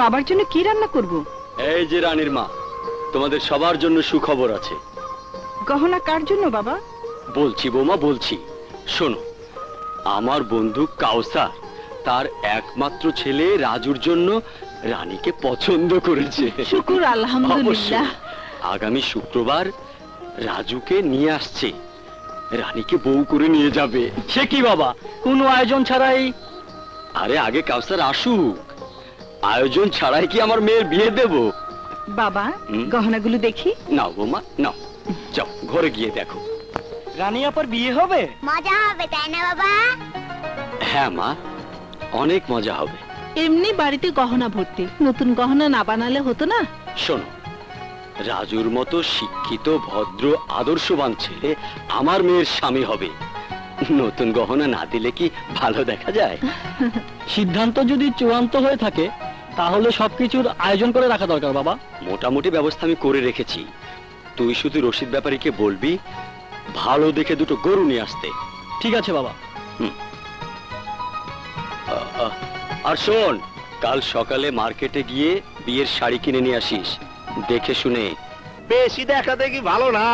বাবার জন্য কি রান্না করব? এই যে রানীর মা, তোমাদের সবার জন্য সুখবর আছে। গহনা কার জন্য বাবা? বলছি বৌমা, বলছি, শোনো। আমার বন্ধু কাউসার তার একমাত্র ছেলে রাজুর জন্য রানীকে পছন্দ করেছে। শুকুর আলহামদুলিল্লাহ। আগামী শুক্রবার রাজুকে নিয়ে আসছে, রানীকে বউ করে নিয়ে যাবে। সে কি বাবা, কোনো আয়োজন ছাড়াই? আরে আগে কাউসার আসুক, আয়োজন ছাড়াই কি আমার মেয়ের বিয়ে দেব? বাবা, গহনাগুলো দেখি। নাও বৌমা নাও, যাও ঘরে গিয়ে দেখো। রানী আপার বিয়ে হবে? মজা হবে তাই না বাবা? হ্যাঁ মা, অনেক মজা হবে। এমনি বাড়িতে গহনা ভর্তি, নতুন গহনা না বানালে হতো না? শোনো, রাজুর মতো শিক্ষিত ভদ্র আদর্শবান ছেলে আমার মেয়ের স্বামী হবে, নতুন গহনা না দিলে কি ভালো দেখা যায়? সিদ্ধান্ত যদি চূড়ান্ত হয়ে থাকে তাহলে সবকিছুর আয়োজন করে রাখা দরকার বাবা। মোটামুটি ব্যবস্থা আমি করে রেখেছি, তুই শুধু রশিদ ব্যাপারীকে বলবি ভালো দেখে দুটো গরু নিয়ে আসতে। ঠিক আছে বাবা। আর শোন, কাল সকালে মার্কেটে গিয়ে বিয়ের শাড়ি কিনে নিয়ে আসিস, দেখে শুনে। বেশি দেখা দেখি ভালো না,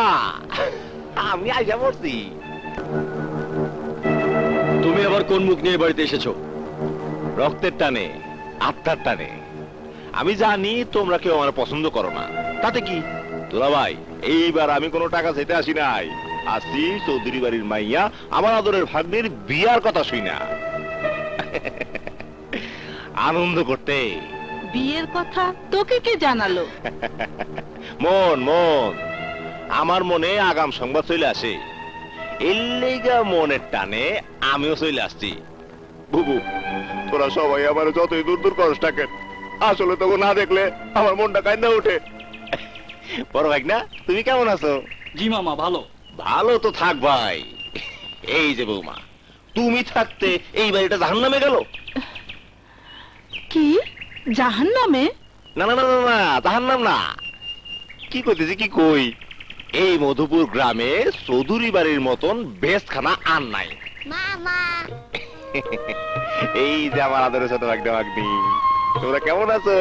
আমি আইসা পড়ছি। তুমি আবার কোন মুখ নিয়ে বাড়িতে এসেছো? রক্তের টানে, আত্মার টানে। আমি জানি তোমরা কেউ আমার পছন্দ করো না, তাতে কি তোরা ভাই, এইবার আমি কোনো টাকা চাইতে আসি নাই, আসি চৌধুরী বাড়ির মাইয়া আমার আদরের ভাগ্নের বিয়ার কথা শুই না, আনন্দ করতে। বিয়ের কথা তোকে কে জানালো? মন মন, আমার মনে আগাম সংবাদ চলে আসে, এর লেগা মনের টানে আমিও চলে আসছি। বুবু, তোরা সবাই আমার যতই দূর দূর করস থাকেন, আসলে তোকে না দেখলে আমার মনটা কান্দা ওঠে। বড় ভাই না, তুমি কেমন আছো? জি মামা, ভালো। ভালো তো থাক ভাই। এই যে বৌমা, তুমি থাকতে এই বাড়িটা জাহান্নামে গেল। কি জাহান্নামে? না না না না না, জাহান্নাম না। কি করতেছি কি কই, এই মধুপুর গ্রামে চৌধুরী বাড়ির মতন বেশখানা আর নাই। মামা এই যে আমার আদরের সাথে ভাগ্নে ভাগ্নি, তোমরা কেমন আছো?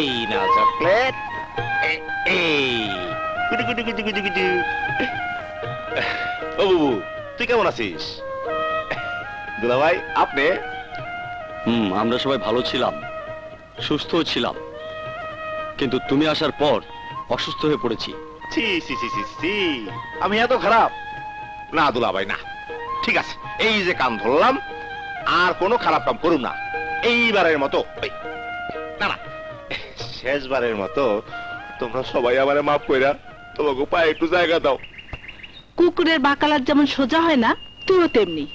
এই না চকলেট, এই কুটু কুটু কুটু কুটু কুটু। ও বুবু, তুই কেমন আছিস? দুলা ভাই আপনি? আমরা সবাই ভালো ছিলাম, সুস্থ ছিলাম, কিন্তু তুমি আসার পর অসুস্থ হয়ে পড়েছি। ছি ছি ছি ছি ছি, আমি এত খারাপ না দুলা ভাই, না। ঠিক আছে, এই যে কান ধরলাম, আর কোনো খারাপ কাম করুন না। এইবারের মতো, না না, শেষবারের মতো তোমরা সবাই আমারে মাফ কইরা তোমাকে পায়ে একটু জায়গা দাও। কুকুরের বাকালার যেমন সোজা হয় না, তুইও তেমনি।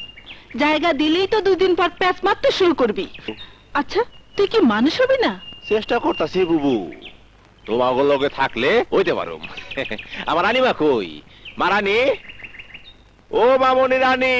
জায়গা দিলেই তো দুদিন পর প্যাঁচ মারতে শুরু করবি। আচ্ছা, তুই কি মানুষ হবি না? চেষ্টা করতেছি বুবু, তোমার লগে থাকলে হইতে পারো। আমার রানীমা কই? মা রানী, ও মামনি রানী।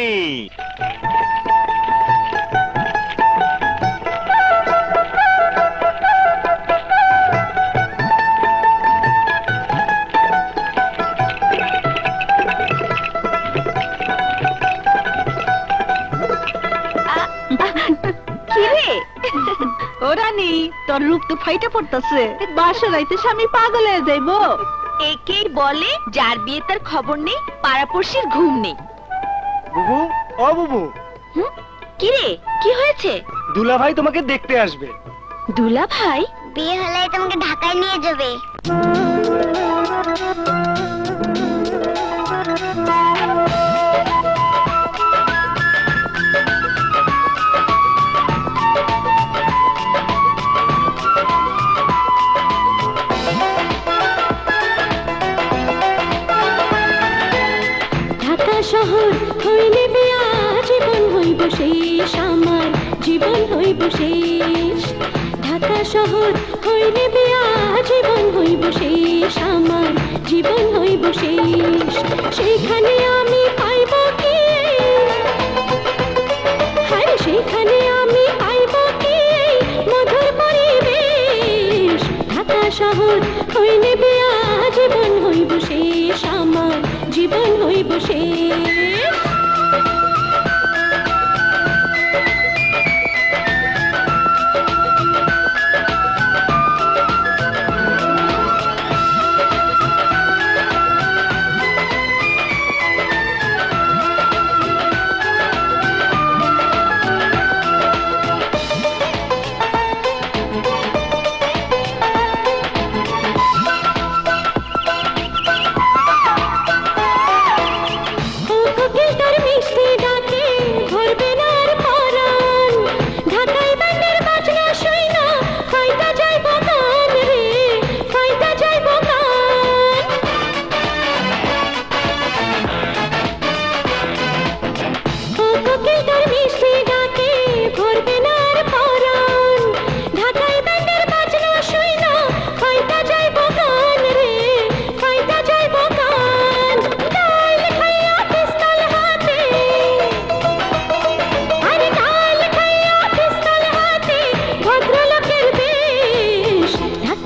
ও রানী, তোর রূপ তো ফাইটা পড়তেছে, বাসা রাইতে স্বামী পাগল হয়ে যাইবো। একেই বলে যার বিয়ে তার খবর নেই, পাড়াপড়শির ঘুম নেই। বুবু, ও বুবু, কি রে, কি হয়েছে? দুলা ভাই তোমাকে দেখতে আসবে। দুলা ভাই? বিয়ে হলে তোমাকে ঢাকায় নিয়ে যাবে। শহর হইলে বিয়া জীবন হইব শেষ, আমার জীবন হইব শেষ। ঢাকা শহর হইলে বিয়া জীবন হইব শেষ, আমার জীবন হইব শেষ। সেইখানে আমি পাইব কি, হ্যাঁ সেইখানে আমি পাইব কি মধুর পরিবেশ। ঢাকা শহর হইলে বিয়া জীবন হইব শেষ, আমার জীবন হইব শেষ।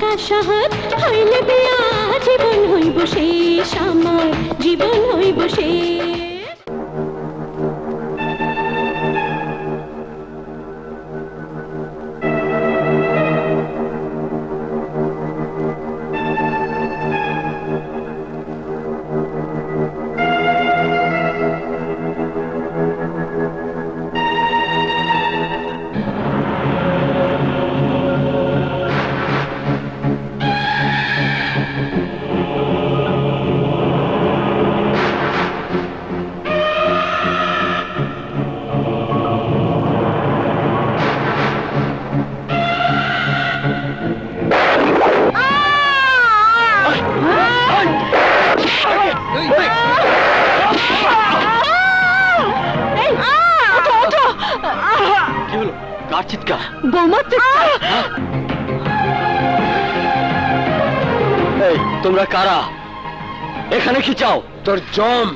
ঢাকা শহর হইলে বিয়া জীবন হইব শেষ আমার জীবন হইব শেষ কি হলো? কার চিৎকার? বৌমার চিৎকার। এই তোমরা কারা? এখানে কি চাও? তোর জম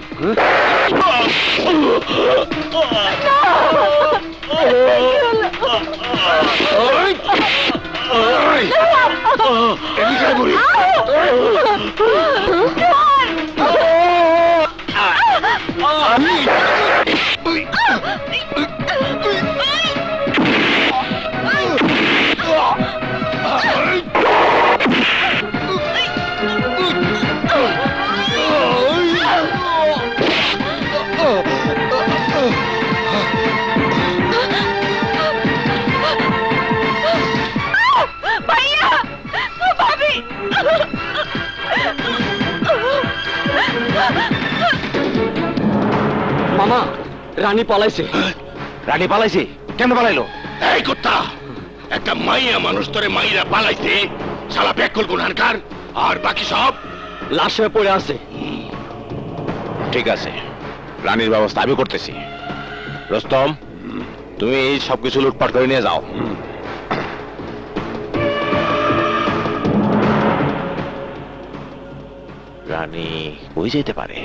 মামা, রানী পালাইছে। রানী পালাইছে? কেন পালাইলো? এই কুত্তা, একটা মাইয়া মানুষ তোরে মাইরা পালাইছে, শালা ব্যাকল গুনহানকার, আর বাকি সব লাশ হয়ে পড়ে আছে। ঠিক আছে, রানীর ব্যবস্থা আমি করতেছি। রস্তম, তুমি এই সবকিছু লুটপাট করে নিয়ে যাও। রানী কই যেতে পারে?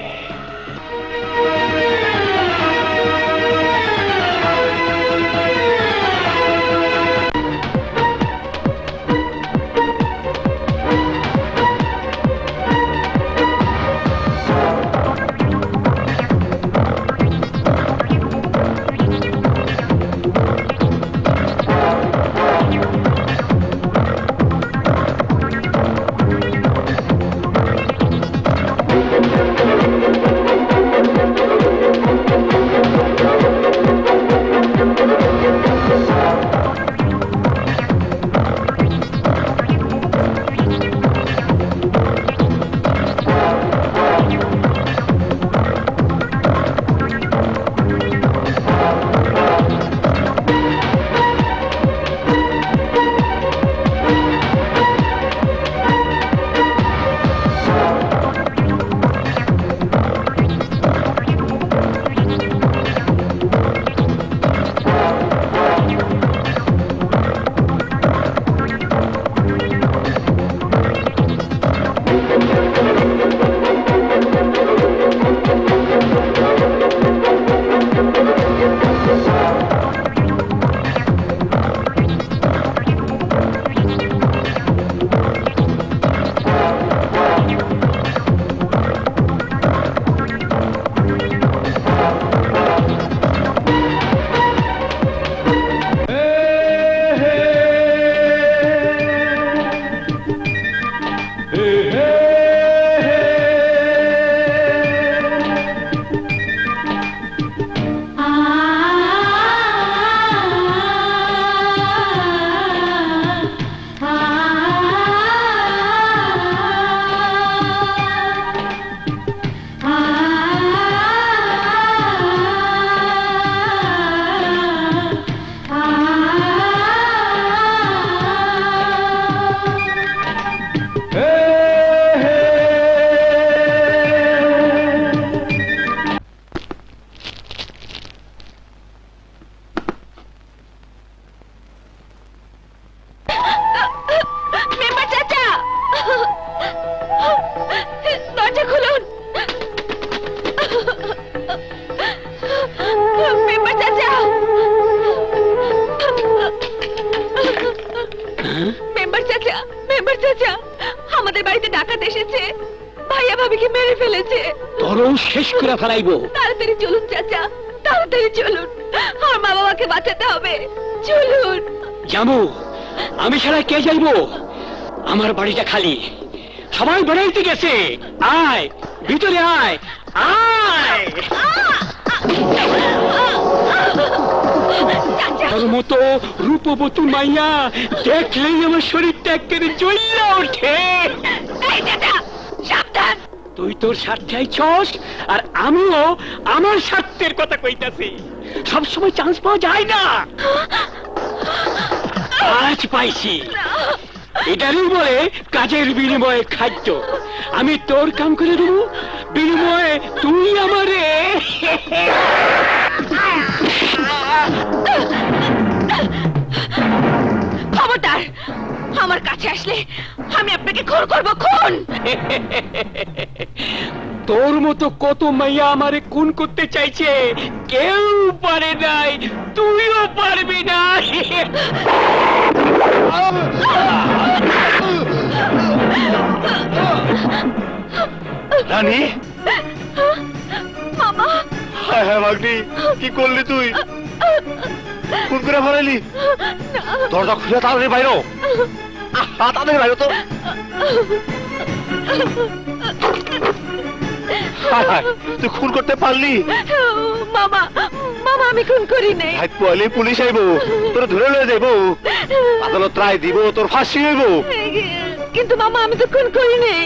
মেম্বার চাচা, আমাদের বাড়িতে ডাকাত এসেছে, ভাইয়া ভাবিকে মেরে ফেলেছে। তোরও শেষ করে ফেলাইবো। তাড়াতাড়ি চলুন চাচা, তাড়াতাড়ি চলুন, আমার মা বাবাকে বাঁচাতে হবে, চলুন। জামু, আমি ছাড়া কে যাইবো? আমার বাড়িটা খালি, সবাই বেড়াইতে গেছে। আয় ভিতরে আয়, আয়। তোর মতো রূপবতী মাইয়া দেখলেই আমার শরীরটা একেবারে জ্বললা ওঠে। এই চাচা, সাবধান। তুই তোর স্বার্থে আইছস, আর আমিও আমার স্বার্থের কথা কইতাছি। সবসময় চান্স পাওয়া যায় না, আজ পাইছি। এটারই বলে কাজের বিনিময়ে খাদ্য। আমি তোর কাম করে দেবো, বিনিময়ে তুই আমারে। খবরদার, আমার কাছে আসলে আমি আপনাকে খুন করবো, খুন। তোর মতো কত মাইয়া আমারে খুন করতে চাইছে, কেউ পারে নাই, তুইও পারবি না। রানী, মামা, হ্যাঁ হ্যাঁ ভাগ্নি, কি করলি তুই? খুন করে ফেলাইলি? দরজা খুলে তাড়াতাড়ি বাইরো, তাড়াতাড়ি বাইরো তো। হায় হায়, তুই খুন করতে পারলি? মামা, মামা আমি খুন করি নাই। ভাই পয়লে পুলিশ আইবো, তোর ধরে লয়ে যাইবো, আদালত রায় দিব, তোর ফাঁসি হইব। কিন্তু মামা আমি তো খুন করি নাই।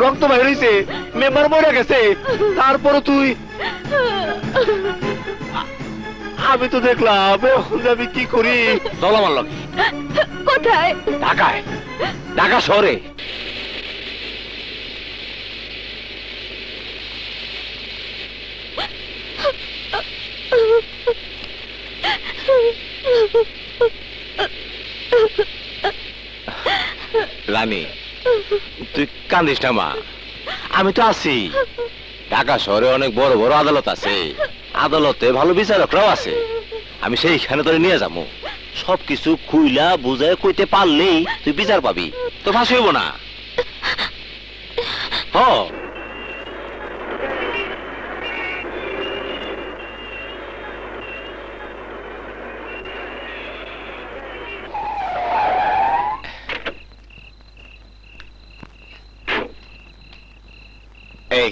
রক্ত বাইর হইছে, মেম্বার মরে গেছে, তারপরে তুই। আমি তো দেখলাম, এখন আমি কি করি? চল আমার লগে। কোথায়? ঢাকায়, ঢাকা শহরে। রানী, তুই কান্দিস না মা, আমি তো আছি। ঢাকা শহরে অনেক বড় বড় আদালত আছে, আদালতে ভালো বিচারকরাও আছে। আমি সেইখানে তোরে নিয়ে যাবো, সবকিছু খুইলা বুঝায় কইতে পারলেই তুই বিচার পাবি, তো ফাঁসি হইব না। হ, এই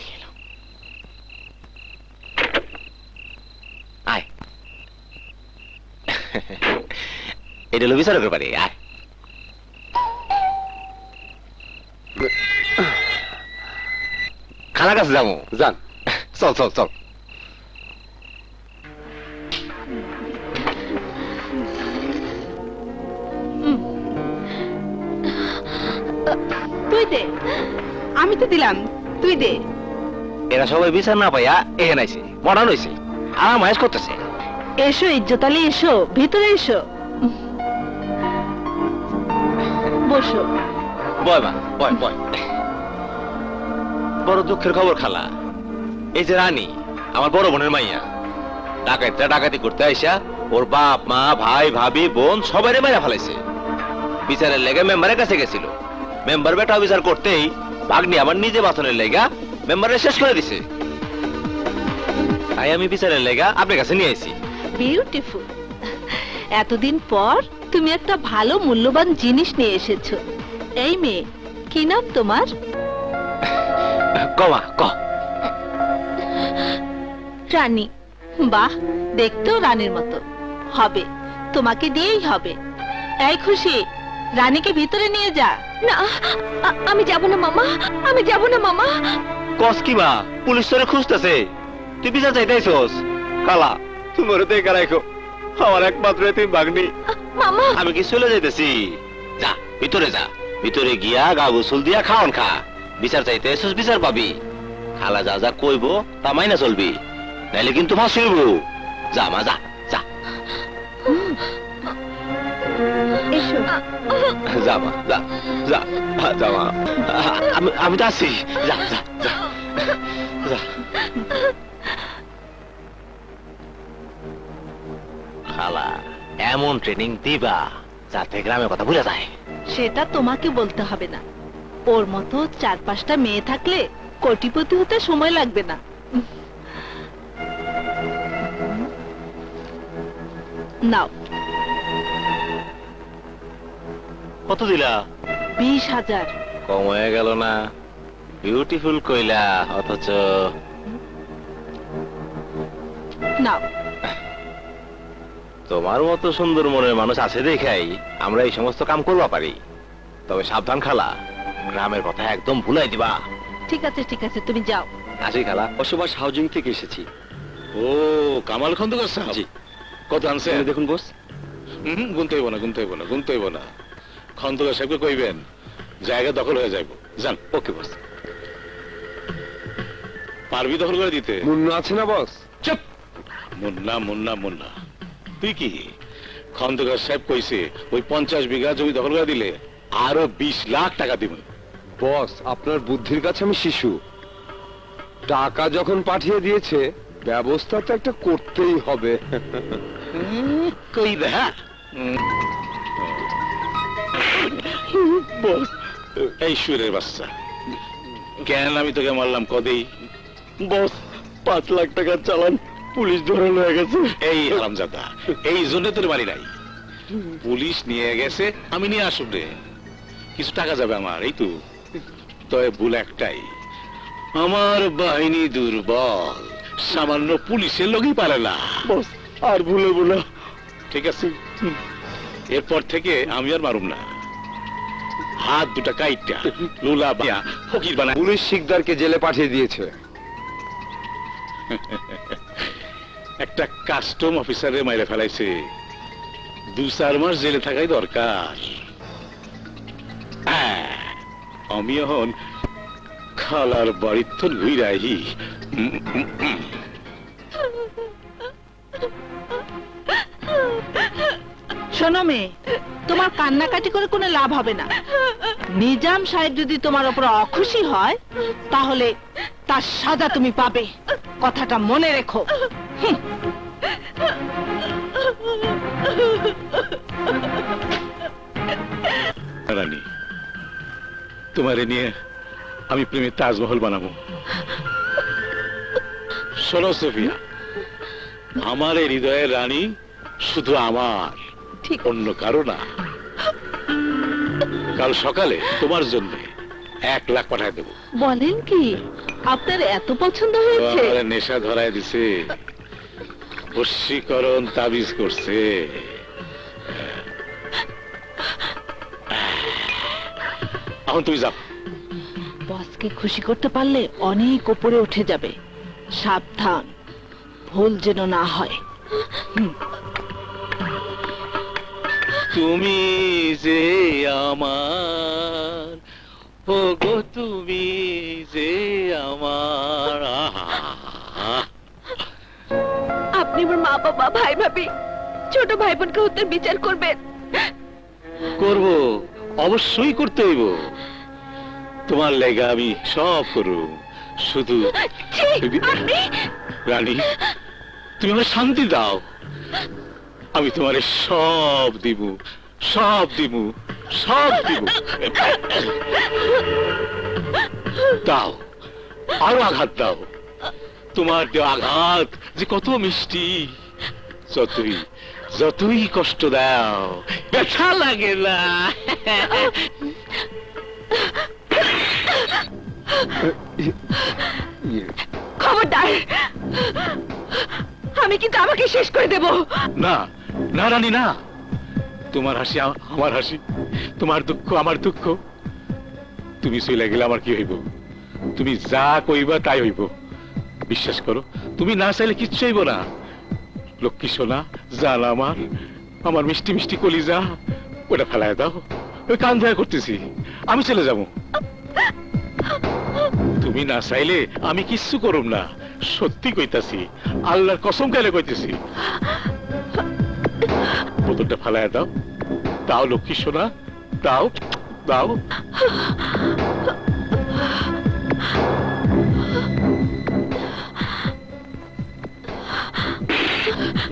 আয়, এটা হলো বিচারকের বাড়ি। আয়, খালা কাছে যাবো, যান, চল চল চল। তুই দে, আমি তো দিলাম, তুই দে। এরা সবাই বিচার না পাইয়া এখানে আইছে, মডার্ন হয়েছে, আরাম আয়েস করতেছে। এসো ইজ্জত আলী, এসো ভিতরে এসো, বসো। বয় মা, বয় বয়। বড় দুঃখের খবর খালা, এই যে রানী, আমার বড় বোনের মাইয়া, ডাকাইতে ডাকাতি করতে আইসা ওর বাপ মা ভাই ভাবি বোন সবাই মেরে ফেলাইছে। বিচারের লেগে মেম্বারের কাছে গেছিল, মেম্বার বেটা বিচার করতেই ভাগ্নি আমার নিজে বাঁচনের লেগা মেম্বারে শেষ করে দিছে। তাই আমি বিচারের লেগা আপনার কাছে নিয়ে আইছি। বিউটিফুল, এতদিন পর তুমি একটা ভালো মূল্যবান জিনিস নিয়ে এসেছো। এই মেয়ে, কি নাম তোমার? কমা ক। রানী। বাহ, দেখতেও রানীর মতো। হবে, তোমাকে দিয়েই হবে। এই খুশি, রানীকে ভিতরে নিয়ে যা। না, আমি যাব না মামা, আমি যাব না মামা। কস কি মা, পুলিশ তোরে খুঁজতেছে, তুই বিচার চাইতেছস? কালা, তুমি ওরে দেখে রাখো, আমার একমাত্র তুমি ভাগ্নি। মামা, আমি কি চলে যাইতেছি? যা ভিতরে যা, ভিতরে গিয়া গা গোসল দিয়া খাওয়ান খা। বিচার চাইতে এসেছিস, বিচার পাবি। খালা যা যা কইবো তা মাইনা চলবি, নাইলে কিন্তু ফাঁসি হইব। যা মা, যা যা। এসো। যা মা, যা যা যা মা, আমি তো আছি। যা যা যা যা। খালা এমন ট্রেনিং দিবা যাতে গ্রামের কথা ভুলে যায়। সেটা তোমাকে বলতে হবে না, ওর মতো 4-5টা মেয়ে থাকলে কোটিপতি হতে সময় লাগবে না। নাও। কত দিলা? 20,000। কম হয়ে গেল না? বিউটিফুল কইলা, অথচ নাও। তোমার মতো সুন্দর মনের মানুষ আছে দেখাই আমরা এই সমস্ত কাম করবা পারি। তবে সাবধান খালা, গ্রামের কথা একদম ভুলাই দিবা। ঠিক আছে ঠিক আছে, তুমি যাও। আসি খালা। বসবাস হাউজিং থেকে এসেছি। ও কামাল খন্দকার সাহেব, জি। কত আনছে? এই দেখুন বস। গুনতে হইব না। খন্দকার সাহেবকে কইবেন জায়গা দখল হয়ে যাইব। যান। ওকে বস। পারবি দখল করে দিতে? মুন্না আছে না বস? চুপ! মুন্না তুই কি? খন্দকার সাহেব কইছে ওই 50 বিঘা জমি দখল করে দিলে আরো 20 লাখ টাকা দিবেন। বস, আপনার বুদ্ধির কাছে আমি শিশু। টাকা যখন পাঠিয়ে দিয়েছে, ব্যবস্থা তো একটা করতেই হবে। কই দেখা বস, এই সুরের বাচ্চা, কেন আমি তোকে মারলাম কদেই? বস 5 লাখ টাকার চালান পুলিশ ধরে লয়ে গেছে। এই হারামজাদা, এই জন্য তোর বাড়ি নাই। পুলিশ নিয়ে গেছে, আমি নিয়ে আসুন রে, কিছু টাকা যাবে আমার। এই তো তবে ভুল একটাই, আমার বাহিনী দুর্বল, সামান্য পুলিশের লোকই পারে না। বস আর ভুলে না। ঠিক আছে, এরপর থেকে আমি আর মারুম না। হাত দুটা কাইটা লুলা বায়া ফকির বানা। পুলিশ শিকদারকে জেলে পাঠিয়ে দিয়েছে। একটা কাস্টম অফিসারে মাইরে ফেলাইছে, 2-4 মাস জেলে থাকাই দরকার। আমি এখন খালার বাড়ির তো লুইরাই। শোনো মেয়ে, তোমার কান্নাকাটি করে কোনো লাভ হবে না। নিজাম সাহেব যদি তোমার উপর অখুশি হয়, তাহলে তার সাজা তুমি পাবে, কথাটা মনে রেখো। রানী, তোমারে নিয়ে আমি প্রেমের তাজমহল বানাবো। শোনো সোফিয়া, আমার এই হৃদয়ের রানী শুধু আমার, ঠিক। অন্য কারো না। কাল সকালে তোমার জন্য 1 লাখ পাঠায় দেবো। বলেন কি, আপনার এত পছন্দ হয়েছে? আরে নেশা ধরায় দিছে, বশীকরণ তাবিজ করছে। এখন তুমি যাও। বসকে খুশি করতে পারলে অনেক উপরে উঠে যাবে, সাবধান, ভুল যেন না হয়। তুমি যে আমার, ও গো তুমি যে আমার। আপনি আমার মা বাবা ভাই ভাবি ছোট ভাই বোনকে হত্যা বিচার করবেন। করব, অবশ্যই করতে হইব। তোমার লেগা আমি সব করব, শুধু ছি, আপনি রানী তুমি আমার শান্তি দাও, আমি তোমারে সব দিব। দাও, আরো আঘাত দাও। তোমার দেওয়া আঘাত যে কত মিষ্টি, যতই কষ্ট দাও ব্যথা লাগে না। খবরদার, আমি কিন্তু আমাকে শেষ করে দেব। না না রানী, না। তোমার হাসি আমার হাসি, তোমার দুঃখ আমার দুঃখ। তুমি চলে গেলে আমার কি হইব? তুমি যা কইবা তাই হইব। বিশ্বাস করো, তুমি না চাইলে কিচ্ছু হইব না। লক্ষ্মী সোনা, জান আমার মিষ্টি মিষ্টি কলিজা, ওটা ফেলায় দাও। ওই কান ধোয়া করতেছি, আমি চলে যাব। তুমি না চাইলে আমি কিচ্ছু করুম না, সত্যি কইতাছি, আল্লাহর কসম খাইলে কইতেছি। বোতলটা ফেলায় দাও, দাও লক্ষ্মী সোনা, দাও।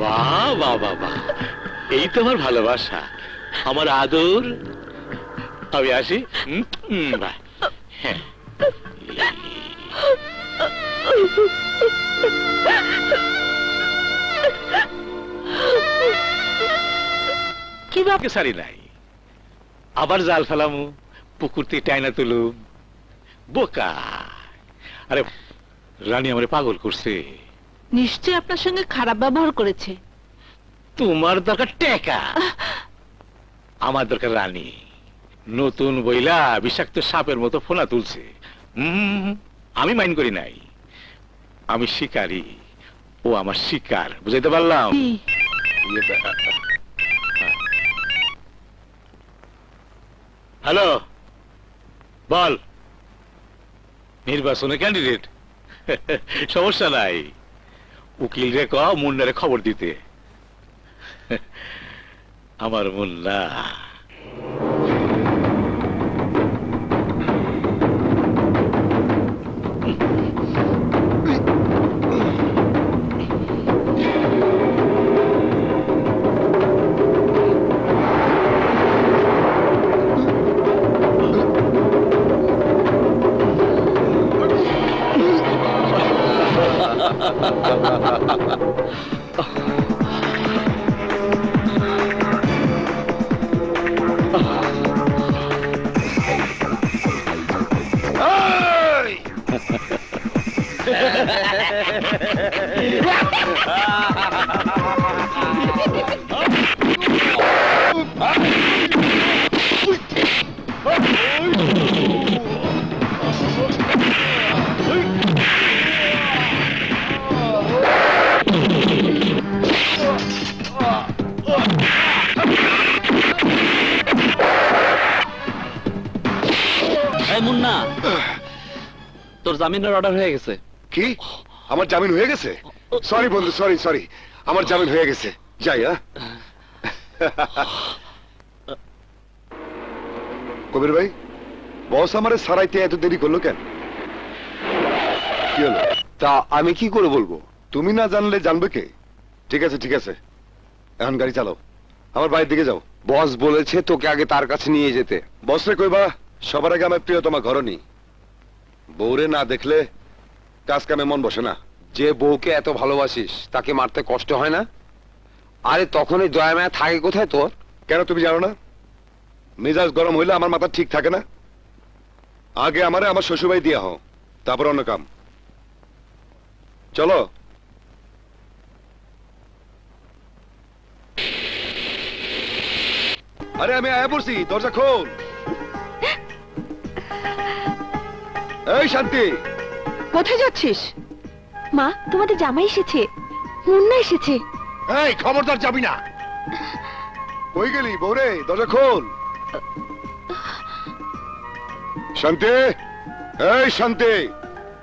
বাহ বাহ বাহ বাহ, এই তো আমার ভালোবাসা, আমার আদর। আমি আসি। বাহ। হ্যাঁ কি ব্যাপার? কে সারি নাই, আবার জাল ফেলামু, পুকুরতে টাইনা তুলুম, বোকা। আরে রানী আমারে পাগল করছে। নিশ্চয়ই আপনার সঙ্গে খারাপ ব্যবহার করেছে। তোমার দরকার টেকা, আমার দরকার রানী। নতুন বইলা বিষাক্ত সাপের মতো ফোনা তুলছে। আমি মাইন্ড করি নাই, আমি শিকারী, ও আমার শিকার, বুঝাইতে পারলাম? কি? হ্যালো, বল। নির্বাচনে ক্যান্ডিডেট? সমস্যা নাই, উকিল রে কও মুন্নারে খবর দিতে। আমার মুন্না মুন্না, তোর জামিনের অর্ডার হয়ে গেছে। কি আমার জামিন হয়ে গেছে? সরি বন্ধু, সরি সরি, আমার জামিন হয়ে গেছে। যাই। কবির ভাই, বস আমারে সারাইতে এত দেরি করলো কেন? কি হলো? তা আমি কি করে বলবো? তুমি না জানলে জানবে কে? ঠিক আছে ঠিক আছে, এখন গাড়ি চালাও, আমার বাড়ির দিকে যাও। বস বলেছে তোকে আগে তার কাছে নিয়ে যেতে। বসরে কইবা সবার আগে আমার প্রিয়তমা ঘরনি। বউরে না দেখলে কাজ কামে মন বসে না। যে বউকে এত ভালোবাসিস তাকে মারতে কষ্ট হয় না? আরে তখন এই দয়া মায়া থাকে কোথায় তোর? কেন তুমি জানো না? মেজাজ গরম হইলে আমার মাথা ঠিক থাকে না। আগে আমারে আমার শ্বশুরবাড়ি দিয়া হও, তারপর অন্য কাম। চলো। আরে আমি আয়া পড়ছি, দরজা খোল। এই শান্তি, কোথায় যাচ্ছিস? মা, তোমাদের জামাই এসেছে, মুন্না এসেছে। এই খবরদার যাবি না। কই গেলি বউরে? দরজা খোল। শান্তি, এই শান্তি,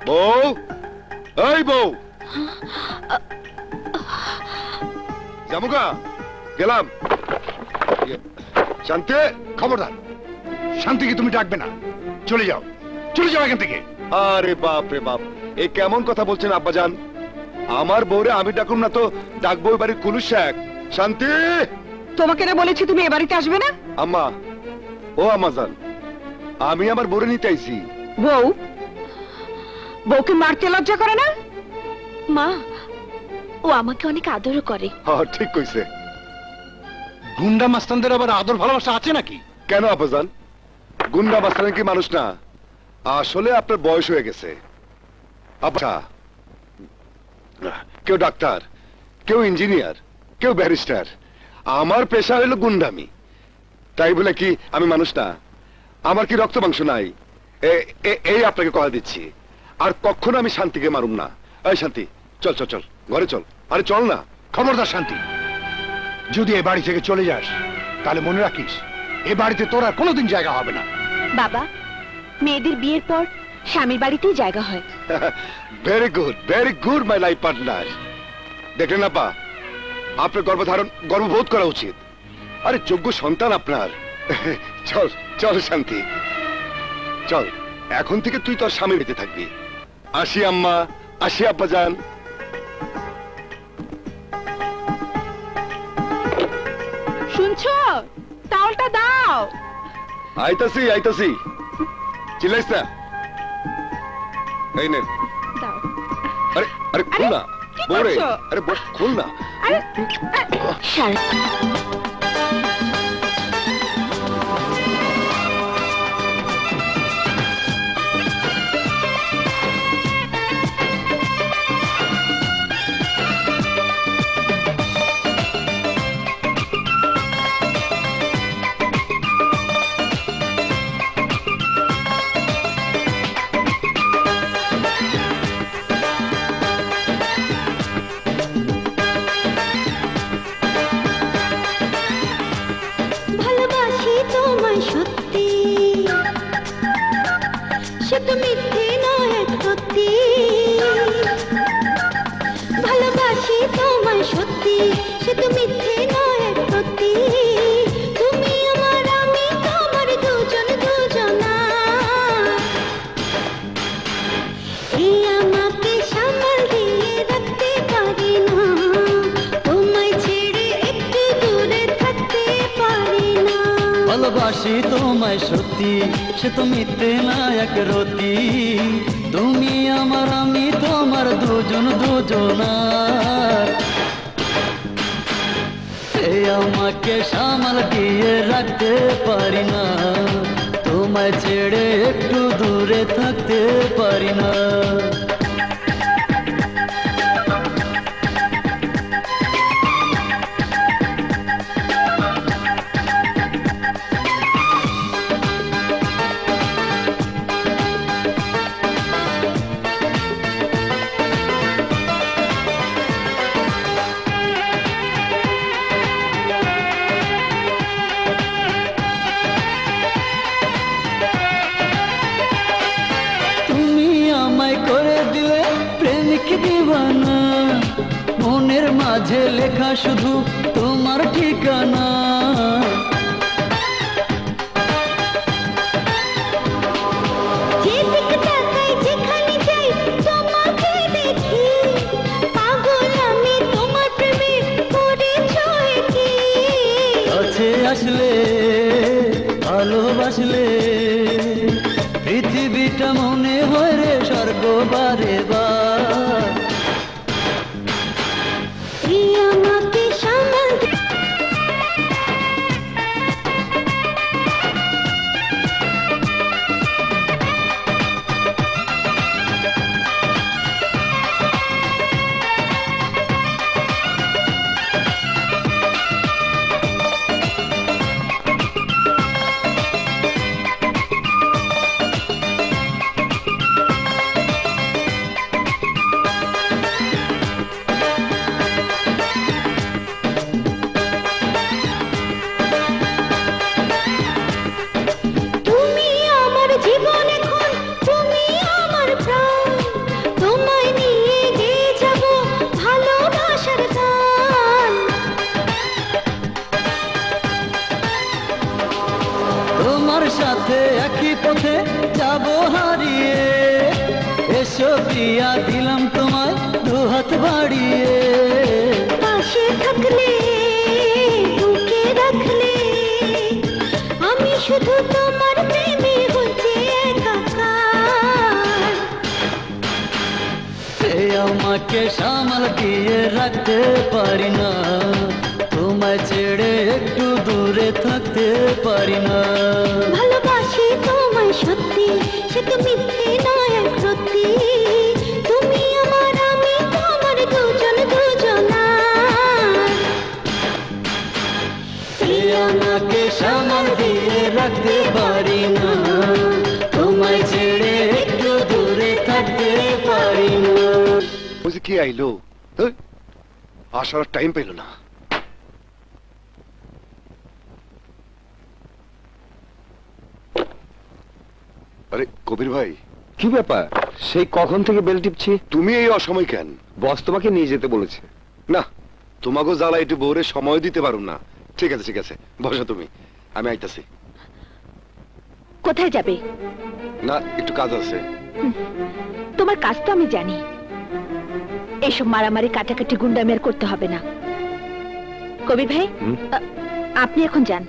বউ, এই বউ। জামুকা গেলাম। শান্তি, খবরদার, শান্তিকে তুমি ডাকবে না। চলে যাও, চলে যাও এখান থেকে। আরে বাপ রে বাপ, এ কেমন কথা বলছেন আব্বাজান? আমার বউরে আমি ডাকুম না তো ডাকবো ওই বাড়ির কুলুস শেখ। শান্তি, তোমাকে না বলেছি তুমি এ বাড়িতে আসবে না? আম্মা, ও আম্মাজান, আমি আমার বউরে নিতে আইছি। বউ? বউকে মারতে লজ্জা করে না? মা, ও আমাকে অনেক আদরও করে। হ্যাঁ ঠিক কইছে। গুন্ডা মাস্তানদের আবার আদর ভালোবাসা আছে নাকি? কেন আব্বাজান, গুন্ডা মাস্তান কি মানুষ না? আসলে আপনার বয়স হয়ে গেছে। আচ্ছা, কেউ ডাক্তার, কেউ ইঞ্জিনিয়ার, কেউ ব্যারিস্টার। আমার পেশা হইল গুন্ডামি। তাই বলে কি আমি মানুষ না? আমার কি রক্ত মাংস নাই? এই আপনাকে কথা দিচ্ছি, আর কখনো আমি শান্তিকে মারুম না। এই শান্তি, চল চল চল, ঘরে চল। আরে চল না। খবরদার শান্তি, যদি এ বাড়ি থেকে চলে যাস তাহলে মনে রাখিস এ বাড়িতে তোর আর কোনোদিন জায়গা হবে না। বাবা, মেয়েদের বিয়ের পর স্বামীর বাড়িতেই জায়গা হয়। Very good my life partner. দেখলেন আপা, আপনার গর্ববোধ করা উচিত। আরে যোগ্য সন্তান আপনার। চল চল শান্তি, চল। এখন থেকে তুই তোর স্বামী বেঁচে থাকবি। আসি আম্মা, আসি আব্বাজান। শুনছো? তাওলটা দাও। আইতাছি আইতাছি, চিল্লাইস না। এই নে। দাও। আরে আরে খুল না কি বউরে, করছো? আরে খুল না। আরে ভালোবাসি তোমায় সত্যি, সে তো মিথ্যে নয় সত্যি। ভালোবাসি তোমায় সত্যি, সে তো মিথ্যে নয় সত্যি। তুমি আমার আমি তোমার দুজন দুজনা। এই আমাকে সামাল দিয়ে রাখতে পারি না, তোমায় ছেড়ে একটু দূরে থাকতে পারি না। ভালোবাসি তোমায় সত্যি, সে তো মিথ্যে না এক রতি। তুমি আমার আমি তোমার দুজন দুজনার। এই আমাকে সামাল দিয়ে রাখতে পারি না, তোমায় ছেড়ে একটু দূরে থাকতে পারি না। তুমি আমায় করে দিলে প্রেমিক দিবানা, মনের মাঝে লেখা শুধু তোমার ঠিকানা। যেদিকে তাকাই যেখানে যাই তোমাকে দেখি, পাগল আমি তোমার প্রেমে পড়েছ কি। কাছে আসলে ভালোবাসলে পৃথিবীটা মনে হয় রে স্বর্গ বারে বার। এই আমাকে সামাল দিয়ে তুমি আমার জীবন এখন, তুমি আমার প্রাণ। তোমায় নিয়ে গেয়ে যাব ভালোবাসার গান। তোমার সাথে একই পথে যাব হারিয়ে, এসো প্রিয়া দিলাম তোমায় দুহাত বাড়িয়ে। পাশে থাকলে বুকে রাখলে আমি শুধু তোমার প্রেমে হচ্ছে একাকার। এই আমাকে সামাল দিয়ে রাখতে পারি না, তোমায় ছেড়ে একটু দূরে থাকতে পারি না। ভালোবাসি তোমায় সত্যি, সে তো মিথ্যে নয় সত্যি। তুমি আমার আমি তোমার দুজন দুজনা। এই আমাকে সামাল দিয়ে রাখতে পারি না, তোমায় ছেড়ে একটু দূরে থাকতে পারি না। ওই যে কে আইলো, এই, আসার টাইম পেল না। আরে কবির ভাই, কি ব্যাপার? সেই কখন থেকে বেল টিপছি। তুমি এই অসময় কেন? বস তোমাকে নিয়ে যেতে বলেছে। না, তোমাকেও জ্বালা একটু বউরে সময় দিতে পারো না। ঠিক আছে ঠিক আছে, বসো তুমি, আমি আইতাছি। কোথায় যাবে? না, একটু কাজ আছে। তোমার কাজ তো আমি জানি। এসব মারামারি কাটাকাটি গুন্ডামি আর করতে হবে না। কবির ভাই, আপনি এখন যান।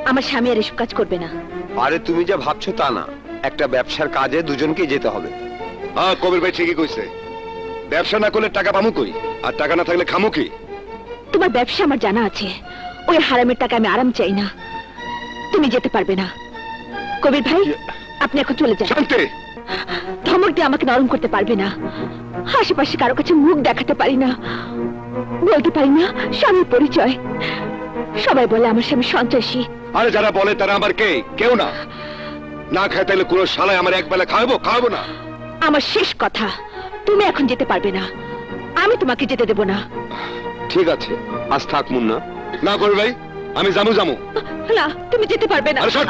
আমার স্বামী আর এসব কাজ করবে না। আরে তুমি যা ভাবছো তা না, একটা ব্যবসার কাজে দুজনকেই যেতে হবে। হ্যাঁ কবির ভাই ঠিকই কইছে, ব্যবসা না করলে টাকা পামু কই, আর টাকা না থাকলে খামু কি? তোমার ব্যবসা আমার জানা আছে, ওই হারামের টাকা আমি আরাম চাই না। তুমি যেতে পারবে না। কবির ভাই, আপনি এখন চলে যান। শান্তি, ধমক দিয়ে আমাকে নরম করতে পারবে না। আশেপাশে কারো কাছে মুখ দেখাতে পারি না, বলতে পারি না স্বামীর পরিচয়। সবাই বলে আমার স্বামী সন্ত্রাসী। আরে যারা বলে তারা আমার কে? কেউ না। না খায় তাইলে কোনো শালায় আমার একবেলা খাওয়াবো না। আমার শেষ কথা, তুমি এখন যেতে পারবে না, আমি তোমাকে যেতে দেব না। ঠিক আছে, আজ থাক মুন্না। না কবির ভাই, আমি জামু। না, তুমি যেতে পারবে না। আরে সর।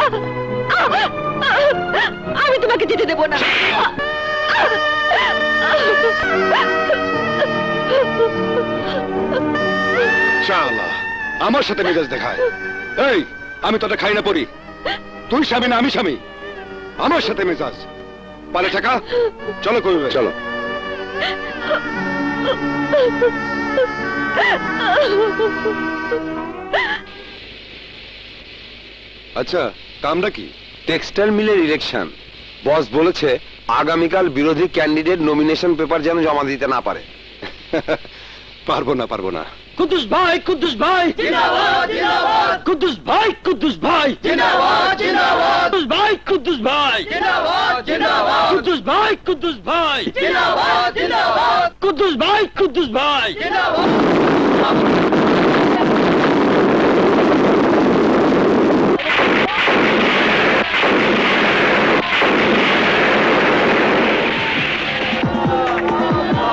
আমি তোমাকে যেতে দেব না। শালা আমার সাথে মেজাজ দেখায়। এই, আমি তোটা খাই না পড়ি, তুই স্বামী না আমি স্বামী, আমার সাথে মেজাজ পালে টাকা। চলো কবির ভাই, চলো। আচ্ছা, কামটা কি? টেক্সটাইল মিলের ইলেকশন। বস বলেছে আগামীকাল বিরোধী ক্যান্ডিডেট নমিনেশন পেপার যেন জমা দিতে না পারে। পারবো না। কুদ্দুস ভাই, কুদ্দুস ভাই জিন্দাবাদ, জিন্দাবাদ। কুদ্দুস ভাই, কুদ্দুস ভাই জিন্দাবাদ, জিন্দাবাদ। কুদ্দুস ভাই, কুদ্দুস ভাই জিন্দাবাদ, জিন্দাবাদ। কুদ্দুস ভাই, কুদ্দুস ভাই জিন্দাবাদ, জিন্দাবাদ। কুদ্দুস ভাই, কুদ্দুস ভাই জিন্দাবাদ।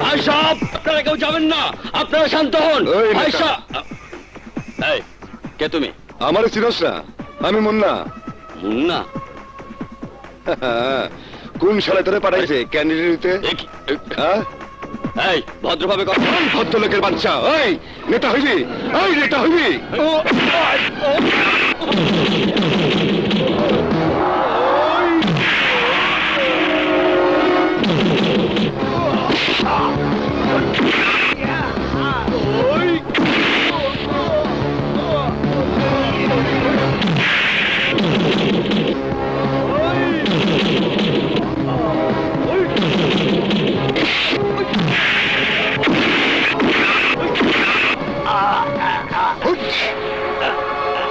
ভাই সাহেব, আপনারা কেউ যাবেন না, আপনারা শান্ত হন। ওই ভাই নেতা। সাহেব, এই, কে তুমি? আমার চিনস না? আমি মুন্না। মুন্না? কোন শালা তোরে পাঠাইছে ক্যান্ডিডেট নিতে? হ্যাঁ? এই, ভদ্রভাবে কথা। ভদ্রলোকের বাচ্চা, ওই নেতা হইবি, নেতা হইবি।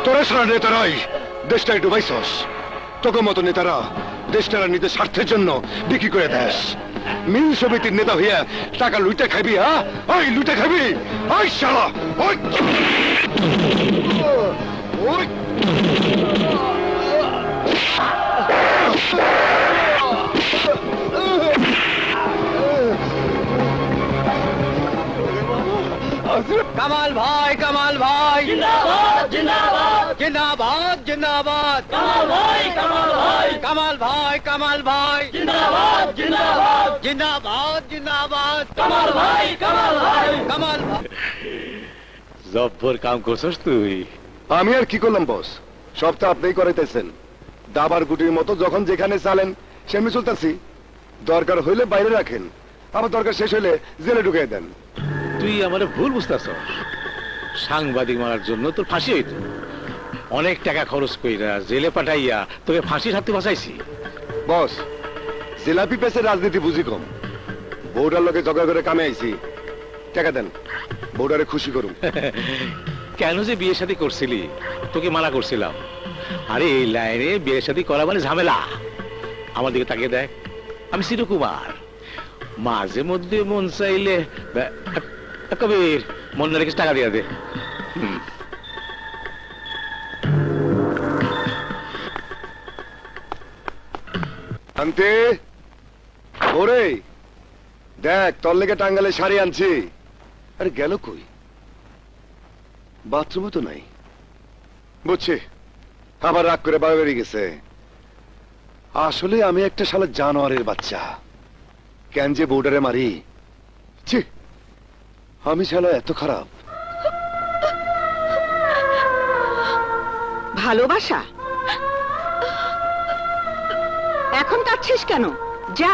তোরা সারা নেতারাই দেশটাই ডুবাইছস। তোকে মতো নেতারা দেশটারা নিজের স্বার্থের জন্য বিক্রি করে দেশ। মিল সমিতির নেতা হইয়া টাকা লুটে খাবি? হ্যাঁ, ওই লুটে খাবি? ওই শালা, ওই ওই কামাল ভাই, কামাল ভাই জিন্দাবাদ, জিন্দাবাদ। জিন্দাবাদ, জিন্দাবাদ। কামাল ভাই, কামাল ভাই। কামাল ভাই, কামাল ভাই জিন্দাবাদ, জিন্দাবাদ। জিন্দাবাদ, জিন্দাবাদ। কামাল ভাই, কামাল ভাই। কামাল ভাই। জব্বর কাম করছস তুই। আমি আর কি করলাম বস, সব তো আপনিই করাইতেছেন। দাবার গুটির মতো যখন যেখানে চালেন সেমনি চলতেছি। দরকার হইলে বাইরে রাখেন, আবার দরকার শেষ হইলে জেলে ঢুকিয়ে দেন। তুই আমার ভুল বুঝতেছ। সাংবাদিক মারার জন্য তোর ফাঁসি হইতো। অনেক টাকা খরচ কইরা জেলে পাঠাইয়া তোকে ফাঁসির হাতে বাঁচাইছি। বস, জিলাপি পেসের রাজনীতি বুঝি কম। বউটার লোকে জগা করে কামে আইছি, টাকা দেন, বউটারে খুশি করুন। কেন যে বিয়ে শাদী করছিলি? তোকে মানা করছিলাম। আরে এই লাইনে বিয়ে শাদী করা মানে ঝামেলা। আমার দিকে তাকিয়ে দেখ, আমি চিরকুমার। মাঝে মধ্যে মন চাইলে কবির মন না রেখে টাকা দিয়া দে। শান্তি, ওরে দেখ তোর লেগে টাঙ্গালে শাড়ি আনছি। আরে গেল কই? বাথরুমে তো নাই। বুঝছি, আবার রাগ করে বাইরে বেরিয়ে গেছে। আসলে আমি একটা শালা জানোয়ারের বাচ্চা। কেন যে বউডারে মারি? ছি, আমি শালা এত খারাপ। ভালোবাসা এখন কাটছিস কেন? যা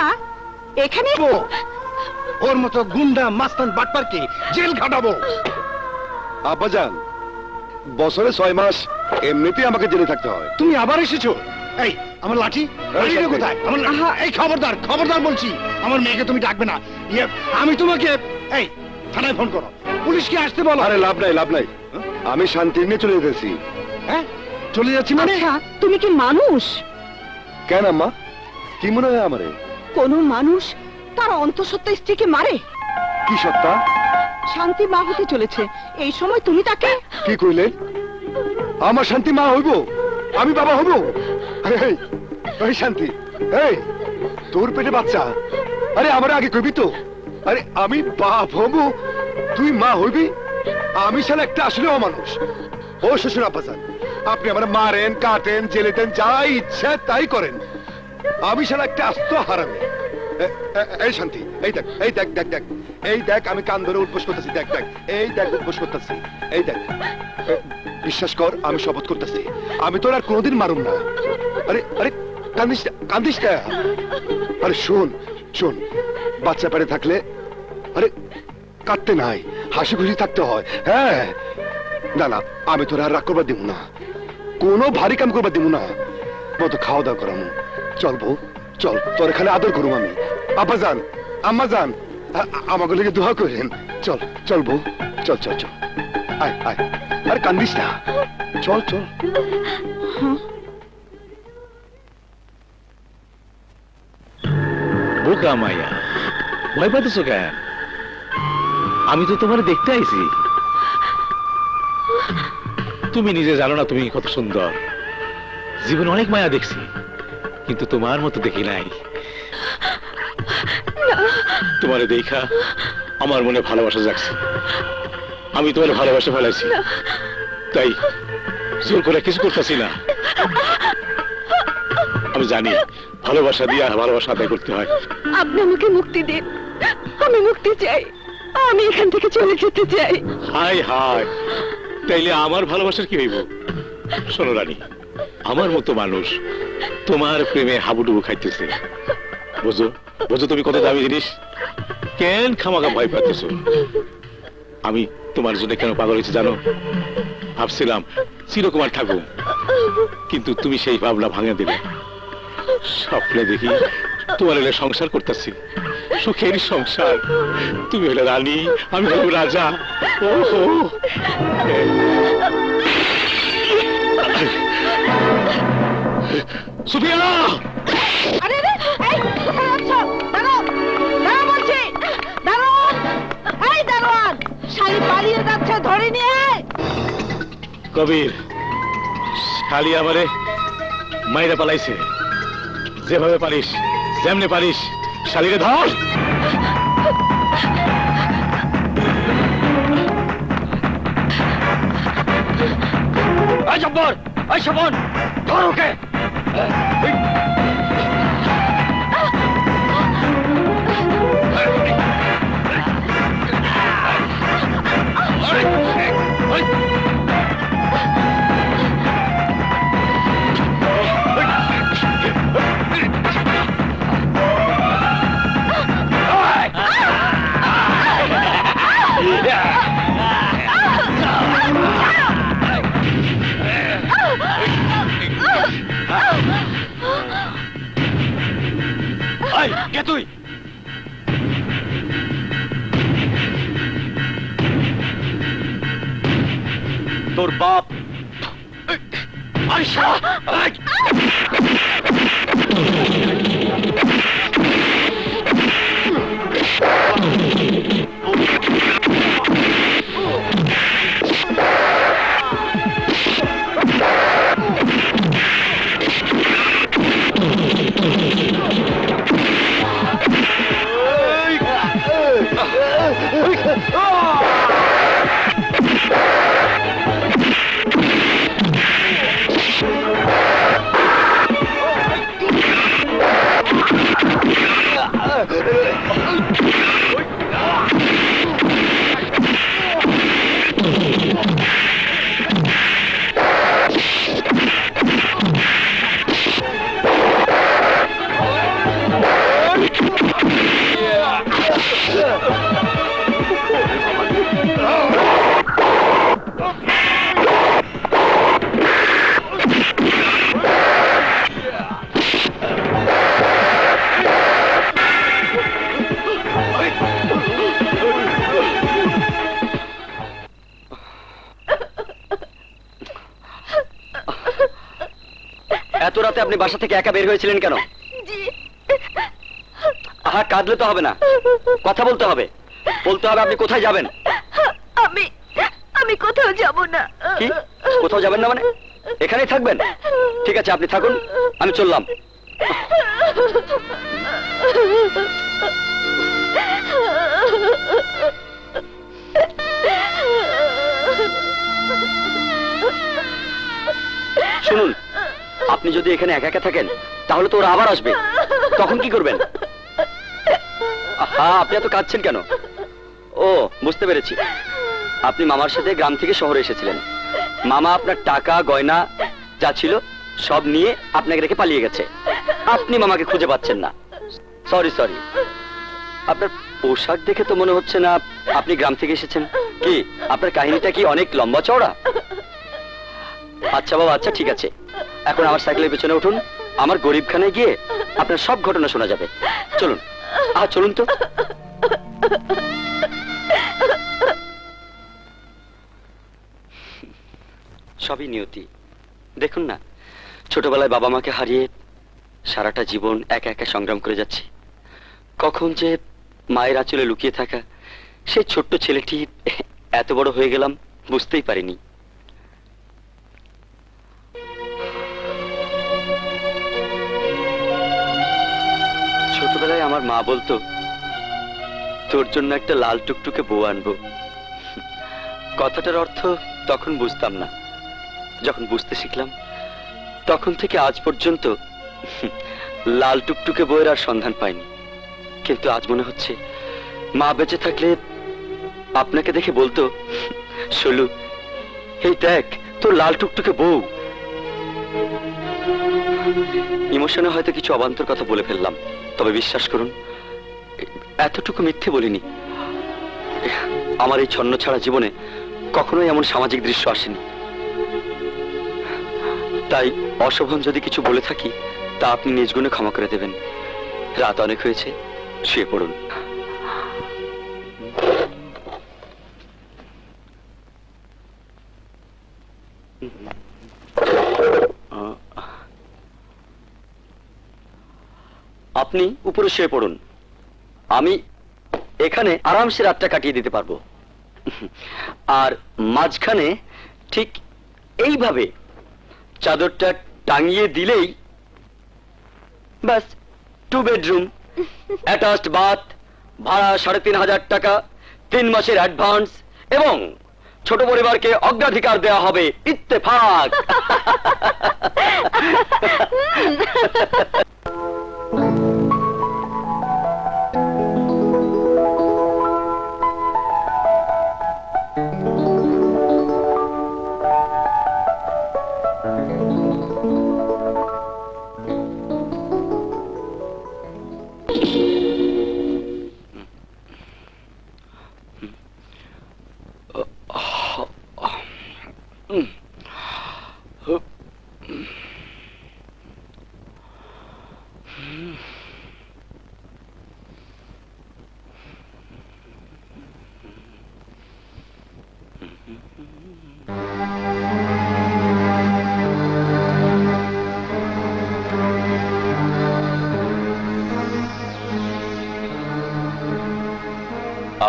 এখানে। ওর মতো গুন্ডা মাস্তান বাটপারকে জেল খাটাবো। আব্বাজান, বছরে 6 মাস এমনিতেই আমাকে জেলে থাকতে হয়। তুমি আবার এসেছো? এই আমার লাঠি লাঠিটা কোথায় আমার এই খবরদার খবরদার বলছি আমার মেয়েকে তুমি ডাকবে না আমি তোমাকে এই থানায় ফোন করো পুলিশকে আসতে বলো আরে লাভ নাই লাভ নাই আমি শান্তি নিয়ে চলে যেতেছি হ্যাঁ চলে যাচ্ছি মানে তুমি কি মানুষ? কেন আম্মা কি মনে হয় আমারে কোন মানুষ তার অন্তঃসত্ত্বা স্ত্রীকে মারে? কি সত্তা শান্তি মা হতে চলেছে এই সময় তুমি তাকে কি কইলেন আমার শান্তি মা হইব আমি বাবা হইব এই শান্তি এই তোর পেটে বাচ্চা আরে আমার আগে কইবি তো আরে আমি বাপ হব তুই মা হইবি আমি শালা একটা আসলে অমানুষ ও শ্বশুর আব্বাজান আপনি আমার মারেন কাটেন জেলে দেন যা ইচ্ছা তাই করেন আমি শালা একটা আস্ত হারামি এই শান্তি এই দেখ এই দেখ দেখ দেখ এই দেখ আমি কান ধরে উঠবোস করতেছি দেখ দেখ এই দেখ উঠবোস করতেছি এই দেখ বিশ্বাস কর আমি শপথ করতেছি আমি তোর আর কোনোদিন মারুম না আরে আরে কান্দিস কান্দিস না আরে শোন শোন বাচ্চা পেটে থাকলে আরে কাটতে নাই হাসি খুশি থাকতে হয় হ্যাঁ না না আমি তোর আর রাগ করবার দিব না কোনো ভারী কাম করবার দিব না মতো খাওয়া দাওয়া করানো চল বউ চল তোর এখানে আদর করুম আমি আব্বা যান আম্মা যান আমাকে লেগে দোয়া করেন চল চল বউ চল চল চল আয় আয় আরে কান্দিস না চল চল বোকা মাইয়া ভয় পাইতেছো কেন? আমি তো তোমার দেখতে আইছি। তুমি নিজে জানো না তুমি কত সুন্দর। জীবনে অনেক মায়া দেখছি কিন্তু তোমার মতো দেখি নাই। তোমারে দেখা আমার মনে ভালোবাসা জাগছে। আমি তোমার ভালোবাসা ফেলাইছি তাই জোর করে কিছু করতেছি না। আমি জানি ভালোবাসা দিয়া ভালোবাসা আদায় করতে হয়। আপনি আমাকে মুক্তি দিন আমি মুক্তি চাই আমি এখান থেকে চলে যেতে চাই। হাই হাই তাইলে আমার ভালোবাসার কি হইব? শোনো রানী আমার মতো মানুষ তোমার প্রেমে হাবুডুবু খাইতেছে। বুঝো বুঝো তুমি কত দামি জিনিস কেন খামাখা ভয় পাইতেছো? আমি তোমার জন্য কেন পাগল হয়েছি জানো? ভাবছিলাম চিরকুমার থাকুক কিন্তু তুমি সেই ভাবনা ভাঙে দিলে। স্বপ্নে দেখি তোমার হলে সংসার করতেছি সুখের সংসার। তুমি হলে রানী আমি হলাম রাজা। ওহো সুফিয়া আরে রে এই কোথায় আছো? দাঁড়াও দাঁড়াও বলছি দাঁড়াও এই দাঁড়ান শালি পালিয়ে যাচ্ছে ধরে নিয়ে আয়। কবির শালি আমারে মাইরা পালাইছে। যেভাবে পারিস যেমনে পারিস শালিরে ধর। এই জব্বর এই শবন ধর ওকে। কে তুই? তোর বাপ আয়শা রাতে আপনি বাসা থেকে একা বের হয়েছিলেন কেন? আহা, কাঁদলে তো হবে না, কথা বলতে হবে। বলতে হবে আপনি কোথায় যাবেন। আমি কোথাও যাব না। কি কোথাও যাবেন না মানে? এখানেই থাকবেন? ঠিক আছে, আপনি থাকুন, আমি চললাম। শুনুন, আপনি যদি এখানে একা একা থাকেন তাহলে তো ওরা আবার আসবে, তখন কি করবেন? আপনি এত কাঁদছেন কেন? ও, বুঝতে পেরেছি, আপনি মামার সাথে গ্রাম থেকে শহরে এসেছিলেন। মামা আপনার টাকা গয়না যা ছিল সব নিয়ে আপনাকে রেখে পালিয়ে গেছে। আপনি মামাকে খুঁজে পাচ্ছেন না। সরি সরি, আপনার পোশাক দেখে তো মনে হচ্ছে না আপনি গ্রাম থেকে এসেছেন। কি আপনার কাহিনীটা কি অনেক লম্বা চওড়া? আচ্ছা বাবা, আচ্ছা ঠিক আছে, এখন আমার সাইকেলের পেছনে উঠুন, আমার গরিবখানায় গিয়ে আপনার সব ঘটনা শোনা যাবে। চলুন, চলুন তো। সবই নিয়তি। দেখুন না, ছোটবেলায় বাবা মাকে হারিয়ে সারাটা জীবন একা একা সংগ্রাম করে যাচ্ছি। কখন যে মায়ের আঁচলে লুকিয়ে থাকা সেই ছোট্ট ছেলেটি এত বড় হয়ে গেলাম বুঝতেই পারিনি। ছোটবেলায় আমার মা বলতো, তোর জন্য একটা লাল টুকটুকে বউ আনবো। কথাটার অর্থ তখন বুঝতাম না। যখন বুঝতে শিখলাম তখন থেকে আজ পর্যন্ত লাল টুকটুকে বউয়ের আর সন্ধান পাইনি। কিন্তু আজ মনে হচ্ছে মা বেঁচে থাকলে আপনাকে দেখে বলতো, শোলু, এই দেখ তোর লাল টুকটুকে বউ। ইমোশনে হয়তো কিছু অবান্তর কথা বলে ফেললাম, তবে বিশ্বাস করুন এতটুকু মিথ্যে বলিনি। আমার এই ছন্ন ছাড়া জীবনে কখনোই এমন সামাজিক দৃশ্য আসেনি। তাই অশোভন যদি কিছু বলে থাকি তা আপনি নিজ গুণে ক্ষমা করে দেবেন। রাত অনেক হয়েছে, শুয়ে পড়ুন। আপনি উপরে শুয়ে পড়ুন, আমি এখানে আরামসে রাতটা কাটিয়ে দিতে পারবো। আর মাঝখানে ঠিক এইভাবে চাদরটা টাঙিয়ে দিলেই ব্যাস 2 বেডরুম, অ্যাটাচড বাথ, ভাড়া 3,500 টাকা, 3 মাসের অ্যাডভান্স এবং ছোট পরিবারকে অগ্রাধিকার দেওয়া হবে। ইত্তেফাক।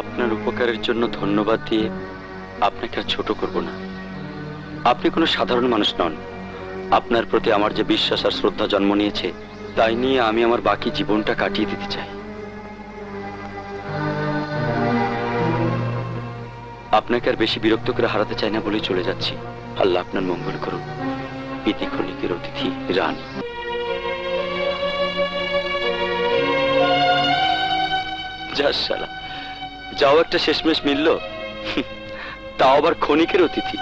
আপনার উপকারের জন্য ধন্যবাদ দিয়ে আপনাকে আর ছোট করব না। আপনি কোনো সাধারণ মানুষ নন। আপনার প্রতি আমার যে বিশ্বাস আর শ্রদ্ধা জন্ম নিয়েছে তাই নিয়ে আমি আমার বাকি জীবনটা কাটিয়ে দিতে চাই। আপনাকে আর বেশি বিরক্ত করে হারাতে চাই না বলেই চলে যাচ্ছি। আল্লাহ আপনার মঙ্গল করুন। ইতি ক্ষণিকের অতিথি রানী। যা শালা, যাও একটা শেষমেশ মিলল, তাও আবার ক্ষণিকের অতিথি।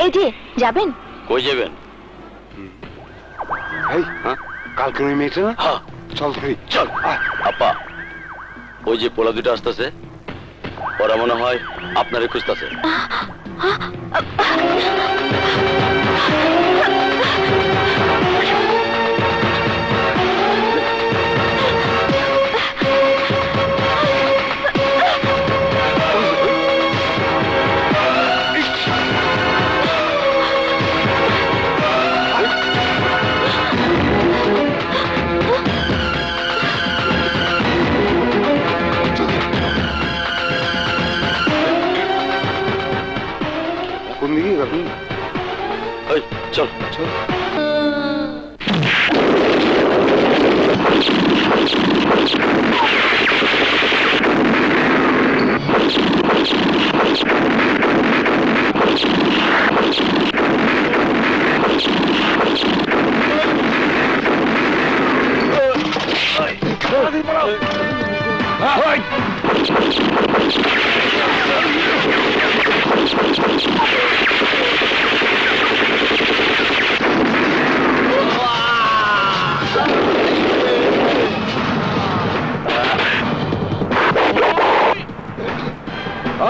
এই যে যাবেন? কই যাবেন? কালকে ওই মেয়েটা না? চল ধরি, চল। আপা, ওই যে পোলা দুটো আসতেছে, ওরা মনে হয় আপনারে খুঁজতেছে। দেখি কখন ওই চল চল।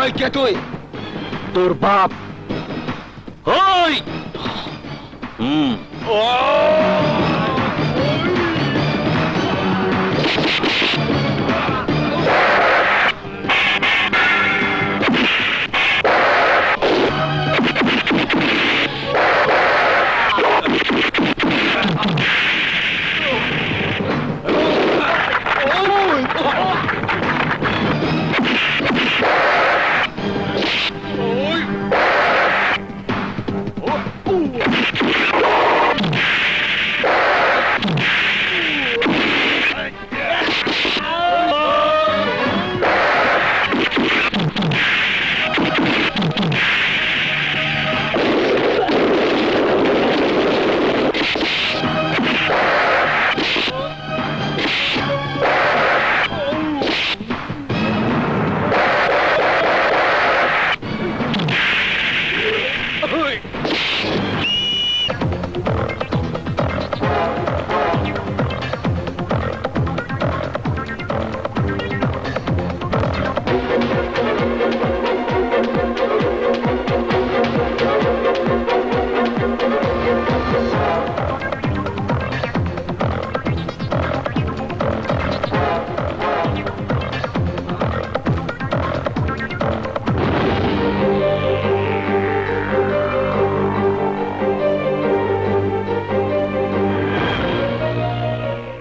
ওই কে তুই? তোর বাপ। ওই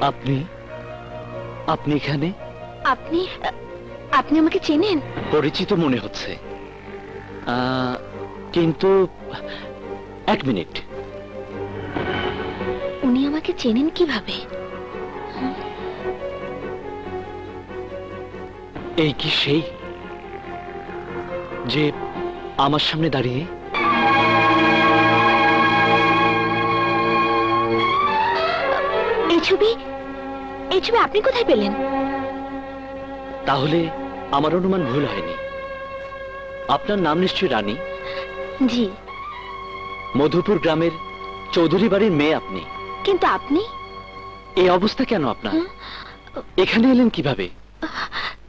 আপনি আপনি এখানে? আপনি আপনি আমাকে চেনেন? পরিচিত মনে হচ্ছে, কিন্তু এক মিনিট। উনি আমাকে চেনেন কিভাবে? এই কি সেই যে আমার সামনে দাঁড়িয়ে? এই ছবি আপনি কোথায় পেলেন? তাহলে আমার অনুমান ভুল হয়নি। আপনার নাম নিশ্চয়ই রানী? জি। মধুপুর গ্রামের চৌধুরী বাড়ির মেয়ে আপনি? কিন্তু আপনি এই অবস্থা কেন আপনার? এখানে এলেন কিভাবে?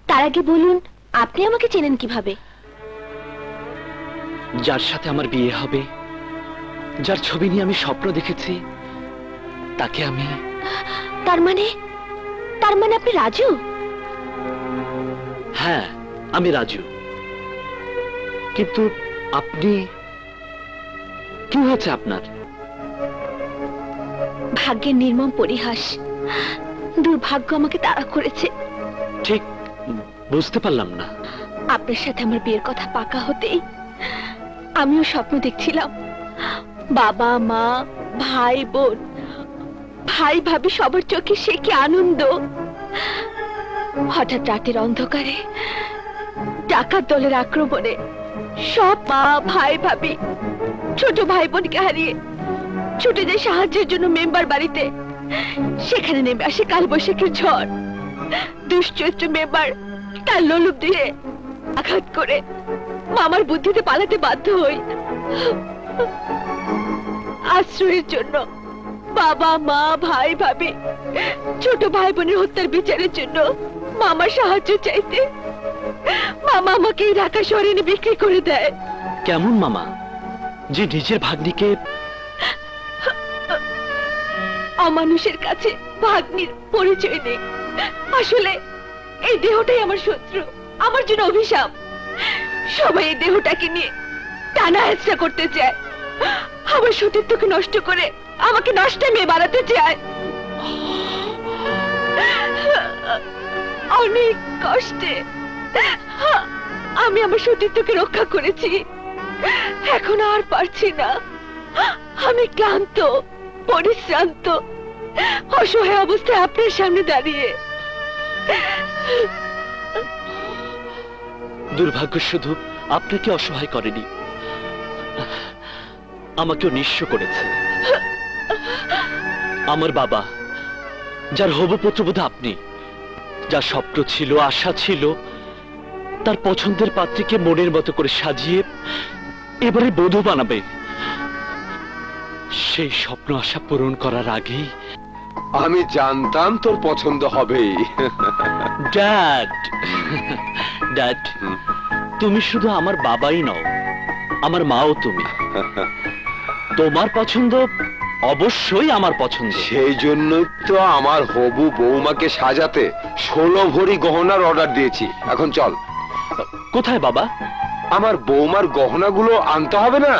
তার আগে বলুন, আপনি আমাকে চেনেন কিভাবে? যার সাথে আমার বিয়ে হবে, যার ছবি নিয়ে আমি স্বপ্ন দেখেছি, তাকে আমি। তার মানে আপনি রাজু? হ্যাঁ, আমি রাজু। কিন্তু আপনি কি হয়েছে আপনার? ভাগ্যের নির্মম পরিহাস, দুর্ভাগ্য আমাকে তাড়া করেছে। ঠিক বুঝতে পারলাম না। আপনার সাথে আমার বিয়ের কথা পাকা হতেই আমিও স্বপ্ন দেখছিলাম, বাবা মা ভাই বোন ভাই ভাবি সবার চোখে সে কি আনন্দ। হঠাৎ রাতের অন্ধকারে ডাকাত দলের আক্রমণে সব মা ভাই ভাবি ছোট ভাই বোনকে হারিয়ে ছুটে যায় সাহায্যের জন্য মেম্বার বাড়িতে। সেখানে নেমে আসে কালবৈশাখীর ঝড়। দুশ্চরিত্র মেম্বার তার লোলুপ দিয়ে আঘাত করে মামার বুদ্ধিতে পালাতে বাধ্য হই। আশ্রয়ের জন্য বাবা মা ভাই ভাবি ছোট ভাই বোনের হত্যার বিচারের জন্য মামার সাহায্য চাইতে মামা আমাকে ঢাকা শহরে এনে বিক্রি করে দেয়। কেমন মামা যে নিজের ভাগ্নিকে? অমানুষের কাছে ভাগ্নির পরিচয় নেই। আসলে এই দেহটাই আমার শত্রু, আমার জন্য অভিশাপ। সবাই এই দেহটাকে নিয়ে টানা হেঁচড়া করতে চায়, আমার সতীত্বকে নষ্ট করে আমাকে নষ্ট মেয়ে বানাতে চায়। অনেক কষ্টে আমি আমার সতীত্বকে রক্ষা করেছি, এখন আর পারছি না। আমি ক্লান্ত, পরিশ্রান্ত, অসহায় অবস্থায় আপনার সামনে দাঁড়িয়ে। দুর্ভাগ্য শুধু আপনাকে অসহায় করেনি, আমাকেও নিঃস্ব করেছে। আমার বাবা, যার হবু পুত্রবধূ আপনি, যার স্বপ্ন ছিল, আশা ছিল তার পছন্দের পাত্রীকে মনের মতো করে সাজিয়ে এবারে বধূ বানাবে, সেই স্বপ্ন আশা পূরণ করার আগেই আমি জানতাম তোর পছন্দ হবেই। ড্যাড, ড্যাড, তুমি শুধু আমার বাবাই নও, আমার মাও তুমি। তোমার পছন্দ অবশ্যই আমার পছন্দ। সেই জন্যই তো আমার হবু বৌমাকে সাজাতে 16 ভরি গহনার অর্ডার দিয়েছি। এখন চল। কোথায় বাবা? আমার বৌমার গহনাগুলো আনতে হবে না?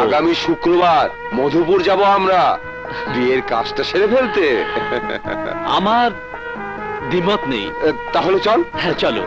আগামী শুক্রবার মধুপুর যাব আমরা বিয়ের কাজটা সেরে ফেলতে। আমার দ্বিমত নেই। তাহলে চল। হ্যাঁ চলো।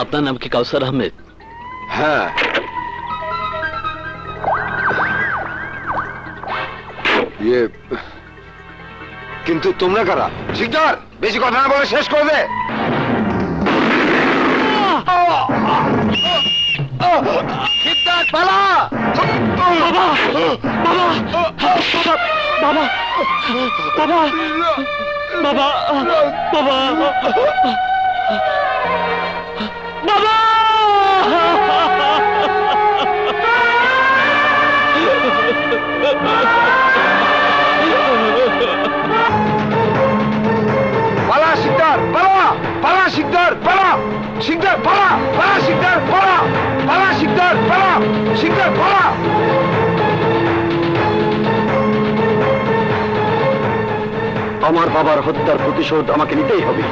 আপনার নাম কি কাউসার আহমেদ? হ্যাঁ। কিন্তু তোমরা কারা? শিকদার, বেশি কথা না বলে শেষ করে দে। শিকদার, পালা! বাবা, বাবা, বাবা, বাবা, বাবা, বাবা, বাবা! পালা শিকদার, পালা! পালা শিকদার, পালা! শিকদার, পালা! পালা শিকদার, পালা! পালা শিকদার, পালা! শিকদার, পালা! আমার বাবার হত্যার প্রতিশোধ আমাকে নিতেই হবে।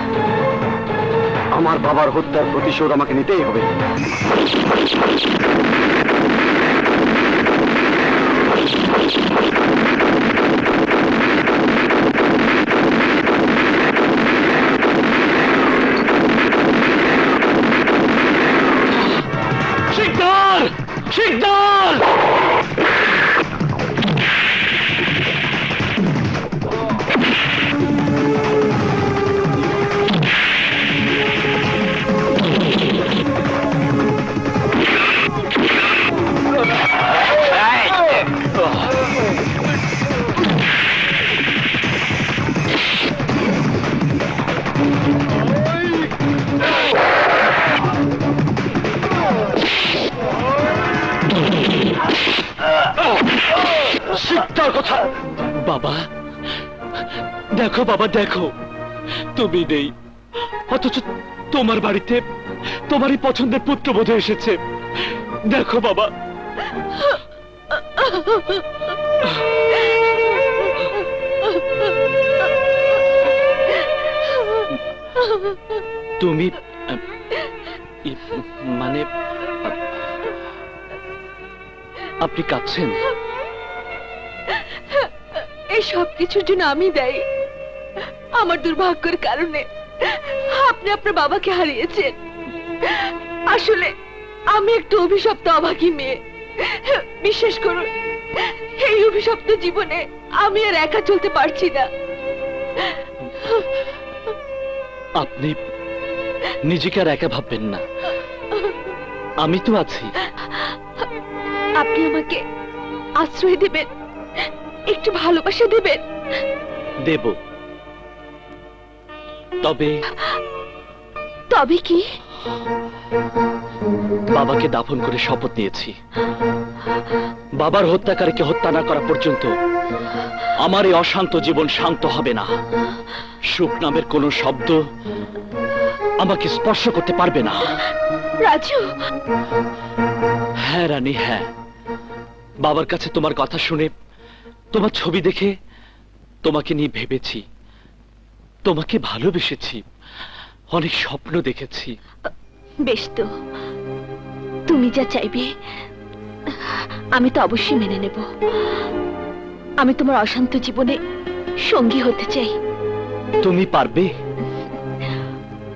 আমার বাবার হত্যার প্রতিশোধ আমাকে নিতেই হবে। শিকদার, শিকদার! শিকদার কোথায়? বাবা, দেখো বাবা, দেখো, তুমি নেই, অথচ তোমার বাড়িতে তোমারই পছন্দের পুত্রবধূ এসেছে। দেখো বাবা। তুমি মানে আপনি কাঁদছেন? এই সব কিছুর জন্য আমি দায়ী। আমার দুর্ভাগ্যের কারণে আপনি আপনার বাবাকে হারিয়েছেন। আসলে আমি একটু অভিশপ্ত অভাগী মেয়ে। বিশ্বাস করুন, এই অভিশপ্ত জীবনে আমি আর একা চলতে পারছি না। আপনি নিজেকে আর একা ভাববেন না, আমি তো আছি। আপনি আমাকে আশ্রয় দেবেন, একটু ভালোবাসা দেবেন? দেব। তবে তবে কি? বাবাকে দাফন করে শপথ নিয়েছি, বাবার হত্যাকারীকে হত্যা না করা পর্যন্ত আমার এই অশান্ত জীবন শান্ত হবে না। সুখ নামের কোন শব্দ আমাকে স্পর্শ করতে পারবে না। রাজু, হ্যাঁ রানী, হ্যাঁ। বাবার কাছে তোমার কথা শুনে, তোমার ছবি দেখে তোমাকে নিয়ে ভেবেছি, তোমাকে ভালোবেসেছি, অনেক স্বপ্ন দেখেছি। বেশ তো, তুমি যা চাইবে আমি তো অবশ্যই মেনে নেব। আমি তোমার অশান্ত জীবনে সঙ্গী হতে চাই। তুমি পারবে?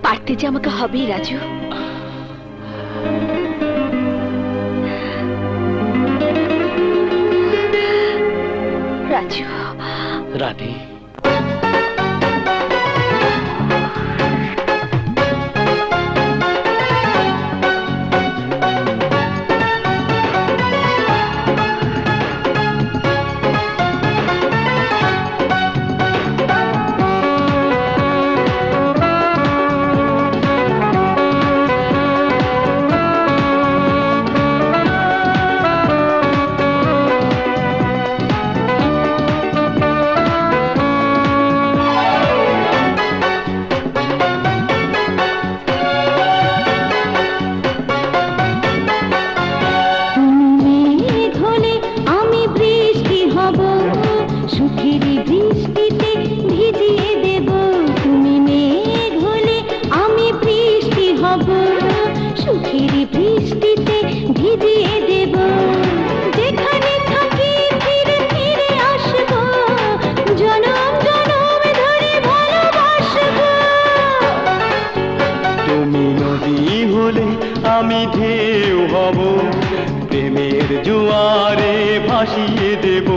পারতে যে আমাকে হবেই রাজু। রাজু, রানী, আমি ঢেউ হব, প্রেমের জোয়ারে ভাসিয়ে দেব।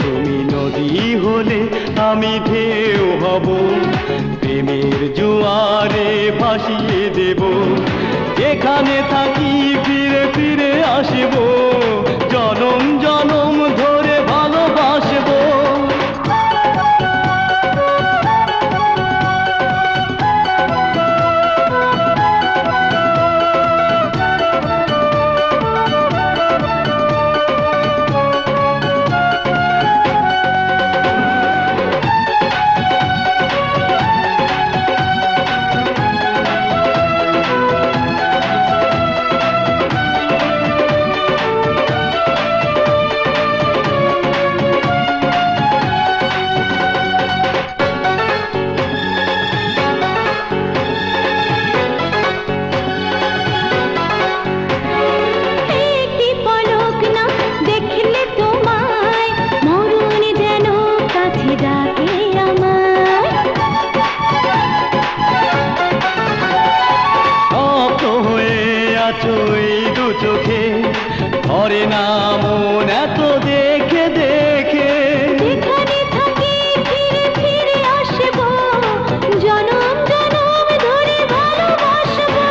তুমি নদী হলে আমি ঢেউ হব, প্রেমের জোয়ারে ভাসিয়ে দেব। যেখানে থাকি ফিরে ফিরে আসব, জনম জনম ধরে ভালোবাসবো। চোখে ধরে না মন এত দেখে দেখে, যেখানে থাকি ফিরে ফিরে আসবো, জনম জনম ধরে ভালোবাসবো।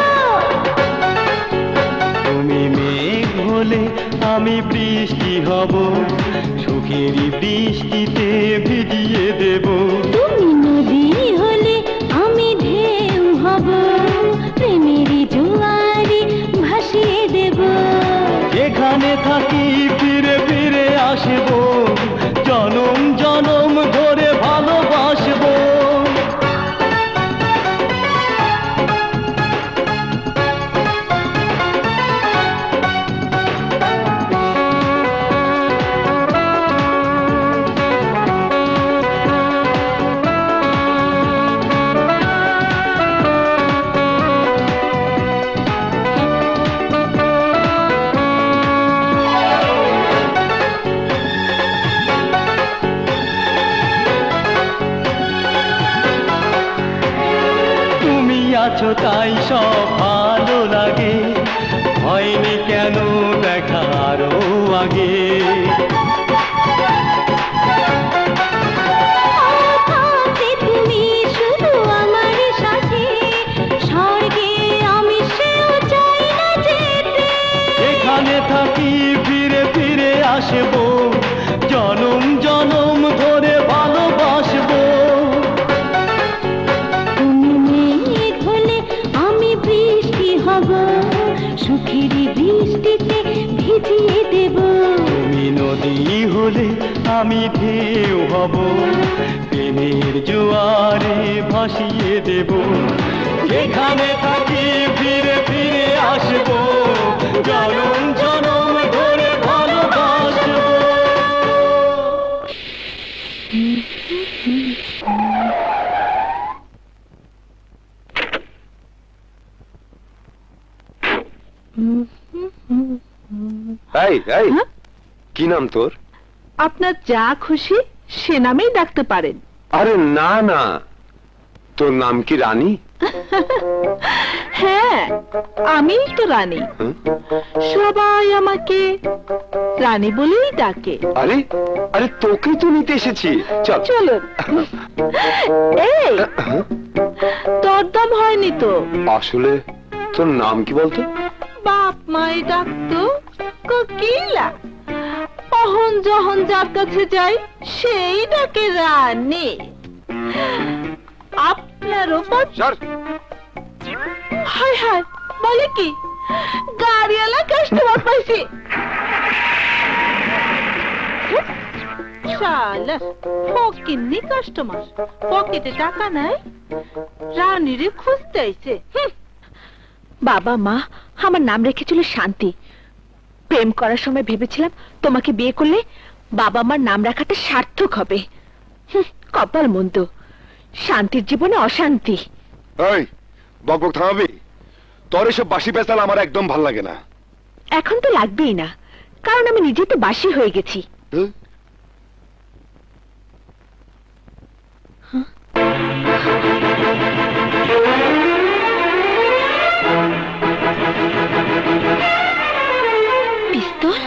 তুমি মেঘ হলে আমি বৃষ্টি হব, সুখেরই বৃষ্টিতে ভিজিয়ে দেব। তুমি নদী হলে আমি ঢেউ হব, প্রেমেরই জোয়ারে ভাসিয়ে দেব। যেখানে থাকি ফিরে ফিরে আসবো, জনম জনম ধরে ভালোবাসবো। আছো তাই সব ভালো লাগে, হয়নি কেন দেখা আরো আগে। তুমি শুধু আমার সাথে, স্বর্গে আমি সেও চাই না যেতে। এখানে থাকি ফিরে ফিরে আসবো, জনম জনম ধরে ভালোবাসবো। সুখেরই বৃষ্টিতে ভিজিয়ে দেব। তুমি নদী হলে আমি ঢেউ হব, প্রেমের জোয়ারে ভাসিয়ে দেব। যেখানে থাকি ফিরে ফিরে আসবো, জনম জনম এই এই হ্যাঁ? কি নাম তোর? আপনার যা খুশি সে নামেই ডাকতে পারেন। আরে না না, তোর নাম কি রানী? হ্যাঁ, আমিই তো রানী। হুম? সবাই আমাকে রানী বলেই ডাকে। আরে আরে তোকে তো নিতে এসেছি, চল। চলুন। এই, দরদাম হয়নি তো? আসলে তোর নাম কি বলতো? বাপ মাই ডাকতো কোকিলা, অহন যখন যার কাছে যাই সেই ডাকে রানী। আপনারও হায় হায়, বলে কি গাড়িওয়ালা কাস্টমার পাইছি। শালা ফকিন্নি কাস্টমার, পকেটে টাকা নাই, রানীরে খুঁজতে আইছে। বাবা মা আমার নাম রেখেছিল শান্তি। প্রেম করার সময় ভেবেছিলাম তোমাকে বিয়ে করলে বাবা মার নাম রাখাটা সার্থক হবে। কপাল মন্দ, শান্তির জীবনে অশান্তি। এই বকবক থামাবি? তোর এসব বাসি পেঁচাল আমার একদম ভাল লাগে না। এখন তো লাগবেই না, কারণ আমি নিজে তো বাসি হয়ে গেছি। পিস্তল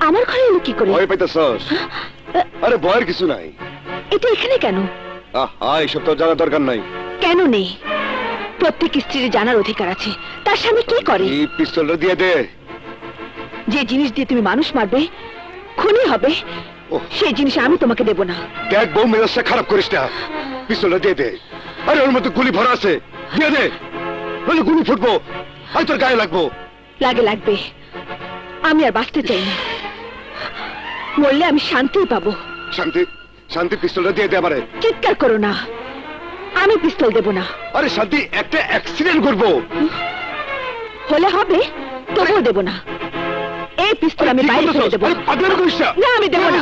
আমার ঘরে এলো কি করে? ভয় পাইতেছস? আরে ভয়ের কিছু নাই। এটা এখানে কেন? আহা, এসব তো জানার দরকার নাই। কেন নেই? প্রত্যেক স্ত্রীর জানার অধিকার আছে তার স্বামী কি করে। এই পিস্তলটা দিয়ে দে। যে জিনিস দিয়ে তুমি মানুষ মারবে, খুনি হবে, সেই জিনিস আমি তোমাকে দেব না। দেখ বউ, মেজাজটা খারাপ করিস না। পিস্তলটা দিয়ে দে। আরে ওর মধ্যে গুলি ভরা আছে, দিয়ে দে, নইলে গুলি ফুটবো, আমি তোর গায়ে লাগবো। লাগবে, আমি আর বাঁচতে চাই না। মরলে আমি শান্তি পাবো। শান্তি শান্তি, পিস্তলটা দিয়ে দে আমারে। চিৎকার করো না, আমি পিস্তল দেব না। আরে শান্তি, একটা অ্যাক্সিডেন্ট করবো। হলে হবে, তবুও দেব না। এই পিস্তল আমি বাইরে ফেলে দেবো। না, আমি দেব না।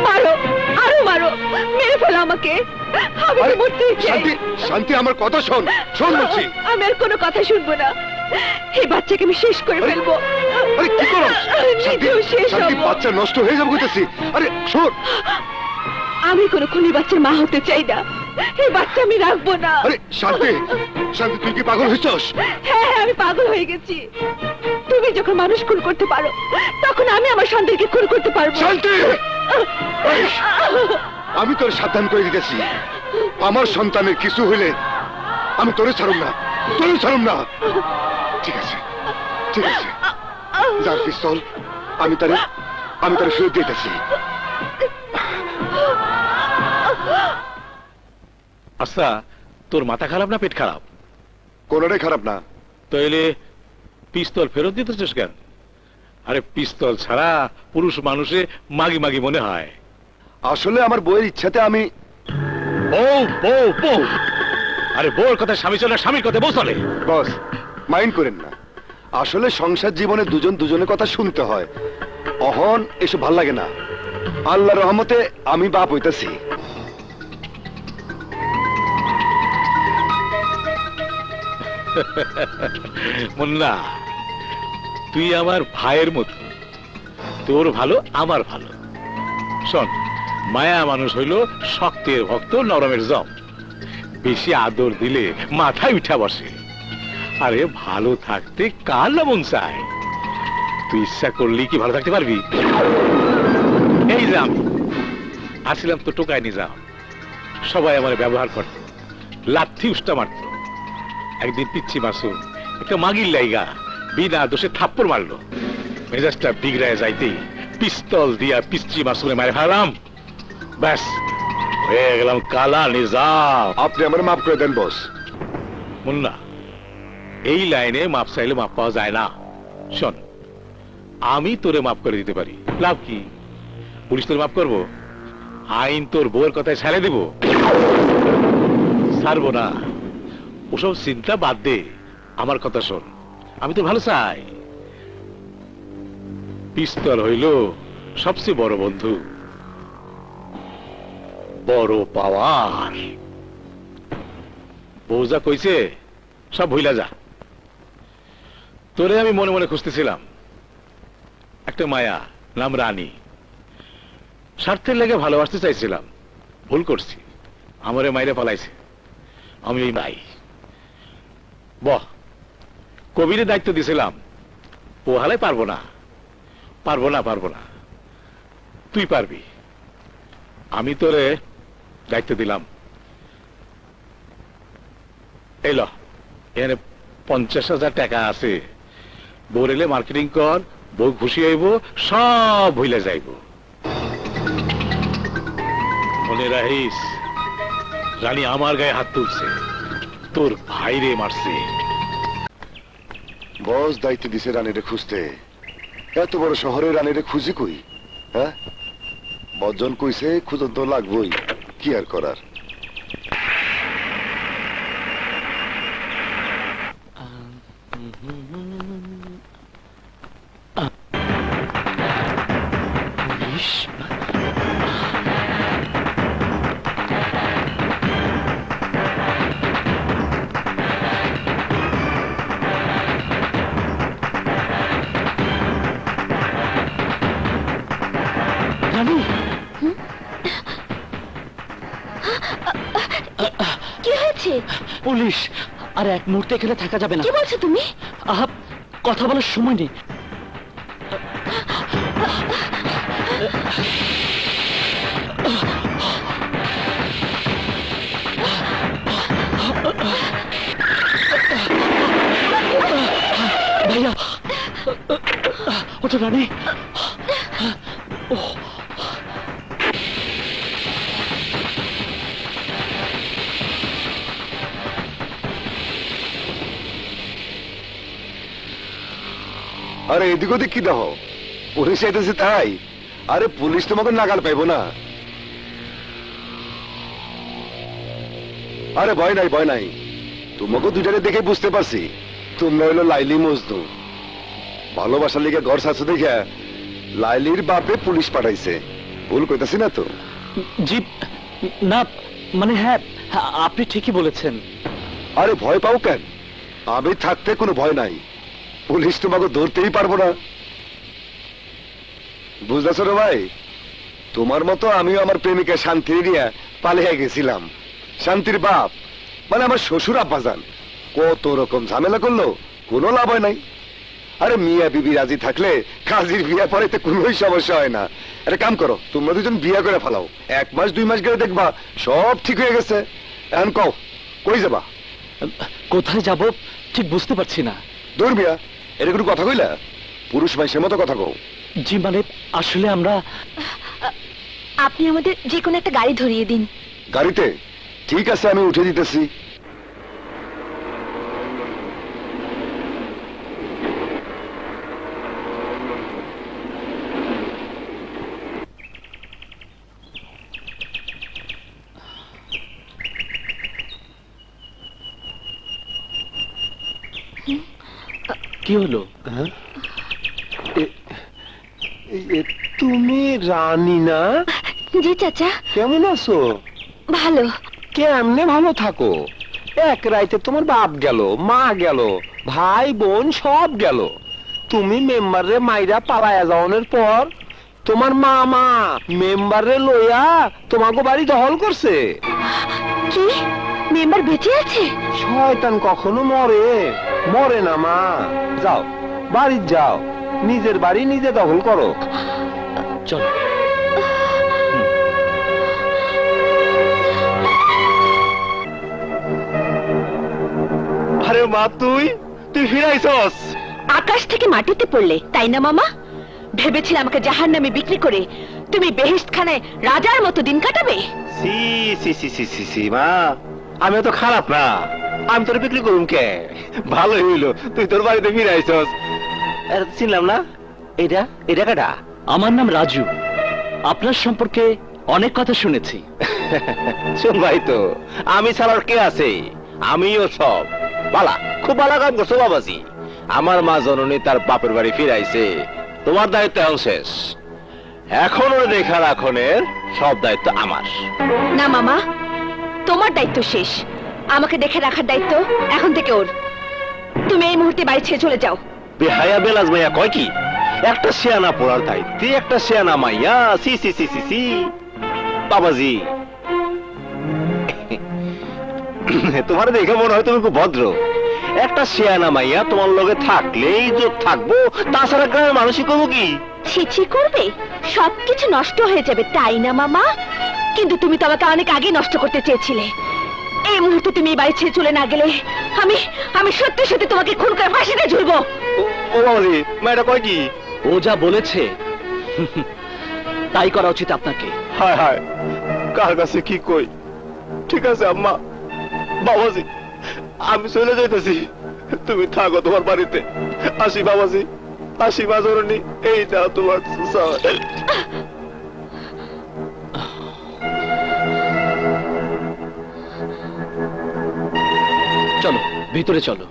মারো, আরো মারো, মেরে ফেলো আমাকে। আমি তো মরতেই চাই। শান্তি শান্তি, আমার কথা শোন, শোন বলছি। আমি আর কোনো কথা শুনবো না। এই বাচ্চাকে আমি শেষ করে ফেলবো। আরে কি করো? নিজেও শেষ শান্তি, হবো। বাচ্চা নষ্ট হয়ে যাবে কইতেছি। আরে শোন, আমি কোনো খুনি বাচ্চার মা হতে চাই না। এই বাচ্চা আমি রাখবো না। আরে শান্তি শান্তি, তুই কি পাগল হয়েছস? হ্যাঁ, আমি পাগল হয়ে গেছি। তুমি যখন মানুষ খুন করতে পারো, তখন আমি আমার সন্তানকে খুন করতে পারবো। শান্তি, আমি তোর সাবধান করে দিতেছি, আমার সন্তানের কিছু হইলে আমি তোরে ছাড়ুম না, তোরে ছাড়ুম না। ঠিক আছে ঠিক আছে, যার পিস্তল আমি তারে ফেরত দিতেছি। আচ্ছা, তোর মাথা খারাপ না পেট খারাপ? কোনটাই খারাপ না। তাইলে পিস্তল ফেরত দিতেছিস কেন? আরে পিস্তল ছাড়া পুরুষ মানুষে মাগি মাগি মনে হয়। আসলে আমার বউয়ের ইচ্ছাতে আমি। বউ বউ বউ, আরে বউর কথা স্বামী চলে, স্বামীর কথা বউ চলে। বস, মাইন্ড করেন না। আসলে সংসার জীবনে দুজন দুজনের কথা শুনতে হয়। অহন এসব ভাল লাগে না। আল্লাহর রহমতে আমি বাপ হইতাছি। মুন্না, তুই আমার ভাইয়ের মতো, তোর ভালো আমার ভালো। শোন, মায়া মানুষ হইল শক্তের ভক্ত, নরমের জম। বেশি আদর দিলে মাথায় উঠা বসে। আরে ভালো থাকতে কার না মন চায়? তুই ইচ্ছা করলি কি ভালো থাকতে পারবি? এই যে আমি আসছিলাম তো টোকায় নিয়ে যাও, সবাই আমার ব্যবহার করত, লাথি উষ্টা মারত। একদিন পিচ্ছি মাসুম একটা মাগির লাইগা বিনা দোষে থাপ্পড় মারলো। মেজাজটা বিগড়ায় যাইতেই পিস্তল দিয়া পিচ্ছি মাসুমে মারে ফেলাম। ব্যাস, হয়ে গেলাম কালা নিজাম। আপনি আমার মাফ করে দেন বস। মুন্না, এই লাইনে মাপ চাইলে মাপ পাওয়া যায় না। শোন, আমি তোরে মাফ করে দিতে পারি, লাভ কি? পুলিশ তোর মাফ করবো? আইন তোর বউয়ের কথায় ছেড়ে দিব? ছাড়বো না। ওসব চিন্তা বাদ দে, আমার কথা শোন। আমি তো ভালো চাই। পিস্তল হইল সবচেয়ে বড় বন্ধু, বড় পাওয়ার। বউ যা কইছে সব ভুইলা যা। তোরে আমি মনে মনে খুঁজতেছিলাম। একটা মায়া নাম রানী, স্বার্থের লেগে ভালোবাসতে চাইছিলাম, ভুল করছি, আমারে মাইরে পালাইছে। আমি এই নাই বহ কবিরে দায়িত্ব দিছিলাম, ও হালে পারবো না, পারবো না, পারবো না, তুই পারবি। আমি তোরে দায়িত্ব দিলাম। এই ল, এখানে 50,000 টাকা আছে, বউরেলে মার্কেটিং কর, বউ খুশি হইব, সব ভুলে যাইব। মনে রাখিস, রানী আমার গায়ে হাত তুলছে, তোর ভাইরে মারছে। বস দায়িত্ব দিছে রানীরে খুঁজতে, এত বড় শহরে রানীরে খুঁজি কই? হ্যাঁ, বজন কইছে খুঁজন তো লাগবই, কি আর করার। কি হয়েছে? পুলিশ। আর এক মুহূর্তে এখানে থাকা যাবে না। কি বলছো তুমি? আহা, কথা বলার সময় নেই। ভাইয়া, ওটা রানী। আরে এদিক ওদিক কি দেখো, পুলিশ আইতেছে তাই? আরে পুলিশ তোমাকে নাগাল পাইবো না। আরে ভয় নাই, ভয় নাই, তোমাকে দুটারে দেখে বুঝতে পারছি তোমরা হইলো লাইলি মজনু। ভালোবাসার লিগে ঘর সাথে দেখে লাইলির বাপে পুলিশ পাঠাইছে, ভুল কইতাছি না তো? জি না, মানে হ্যাঁ, আপনি ঠিকই বলেছেন। আরে ভয় পাও কেন? আমি থাকতে কোনো ভয় নাই, পুলিশ তোমাকে ধরতেই পারবো না। বুঝতেছ রে ভাই? তোমার মতো আমিও আমার প্রেমিকা শান্তি নিয়ে পালিয়ে গেছিলাম। শান্তির বাপ মানে আমার শ্বশুর আব্বাজান কত রকম ঝামেলা করলো, কোনো লাভ হয় নাই। আরে মিয়া বিবি রাজি থাকলে কাজীর বিয়া পরে তো কোনোই সমস্যা হয় না। একটা কাম করো, তোমরা দুজন বিয়া করে ফেলাও, 1 মাস 2 মাস গেলে দেখবা সব ঠিক হয়ে গেছে। এখন কও কই যাবা? কোথায় যাব ঠিক বুঝতে পারছি না। দূর বিয়া, এটা কোনো কথা কইলা? পুরুষ মাইসের মতো কথা কও। জি মানে আসলে আমরা, আপনি আমাদের যে কোনো একটা গাড়ি ধরিয়ে দিন। গাড়িতে? ঠিক আছে, আমি উঠে দিতেছি। কি হলো? তুমি রানী না? জি চাচা। কেমন আছো? ভালো। কেমনে ভালো থাকো? এক রাইতে তোমার বাপ গেল, মা গেল, ভাই বোন সব গেল। তুমি মেম্বারে মাইরা পালায়া যাওয়ানোর পর তোমার মামা মেম্বারে লইয়া তোমাকে বাড়ি দখল করছে। কি? মেম্বার বেঁচে আছে? শয়তান কখনো মরে? মরে না মা। যাও বাড়ি যাও, নিজের বাড়ি নিজে দখল করো। চল। আরে মা, তুই ফিরাইছস? আকাশ থেকে মাটিতে পড়লে তাই না মামা? ভেবেছিলে আমাকে জাহান্নামে বিক্রি করে তুমি বেহেশত খানায় রাজার মতো দিন কাটাবে? সি সি সি সি সি সি মা, আমি তো খারাপ না, আমি তোর বিক্রি করুম কে? ভালো হইলো তুই তোর বাড়িতে ফিরাইছস। চিনলাম না, এটা এটা কাটা? আমার নাম রাজু, আপনার সম্পর্কে অনেক কথা শুনেছি। শুন ভাই, তো আমি ছাড়ার কে আছে? আমিও সব বালা, খুব বালা কাম করছো বাবাজি। আমার মা জননী তার বাপের বাড়ি ফিরাইছে, তোমার দায়িত্ব এখন শেষ। এখন ওর দেখা রাখনের সব দায়িত্ব আমার। না মামা, তোমার দায়িত্ব শেষ, আমাকে দেখে রাখার দায়িত্ব এখন থেকে ওর। তুমি এই মুহূর্তে বাড়ি ছেড়ে চলে যাও। বেহায়া বেলাজ মাইয়া কয় কি একটা শেয়ানা পড়ার দায়িত্বে একটা শেয়ানা মাইয়া সি সি সি সি সি বাবাজি তোমার দেখে মনে হয় তুমি খুব ভদ্র একটা শেয়ানা মাইয়া তোমার লগে থাকলে ইজ্জত থাকবো তাছাড়া গ্রামের মানুষই কবো কি ছিছি করবে সবকিছু নষ্ট হয়ে যাবে তাই না মামা কিন্তু তুমি তো আমাকে অনেক আগে নষ্ট করতে চেয়েছিলে এই মুহূর্তে তুমি এই বাড়ি ছেড়ে চলে না গেলে আমি আমি সত্যি সত্যি তোমাকে খুন করে ফাঁসিতে ঝুলবো ও বাবাজি মায়েরা কয় কি ও যা বলেছে তাই করা উচিত আপনাকে হায় হায় কার কাছে কি কই ঠিক আছে আম্মা বাবাজি আমি চলে যাইতেছি তুমি থাকো তোমার বাড়িতে আসি বাবাজি আসি বাজারনি এইটা তোমার চলো ভিতরে চলো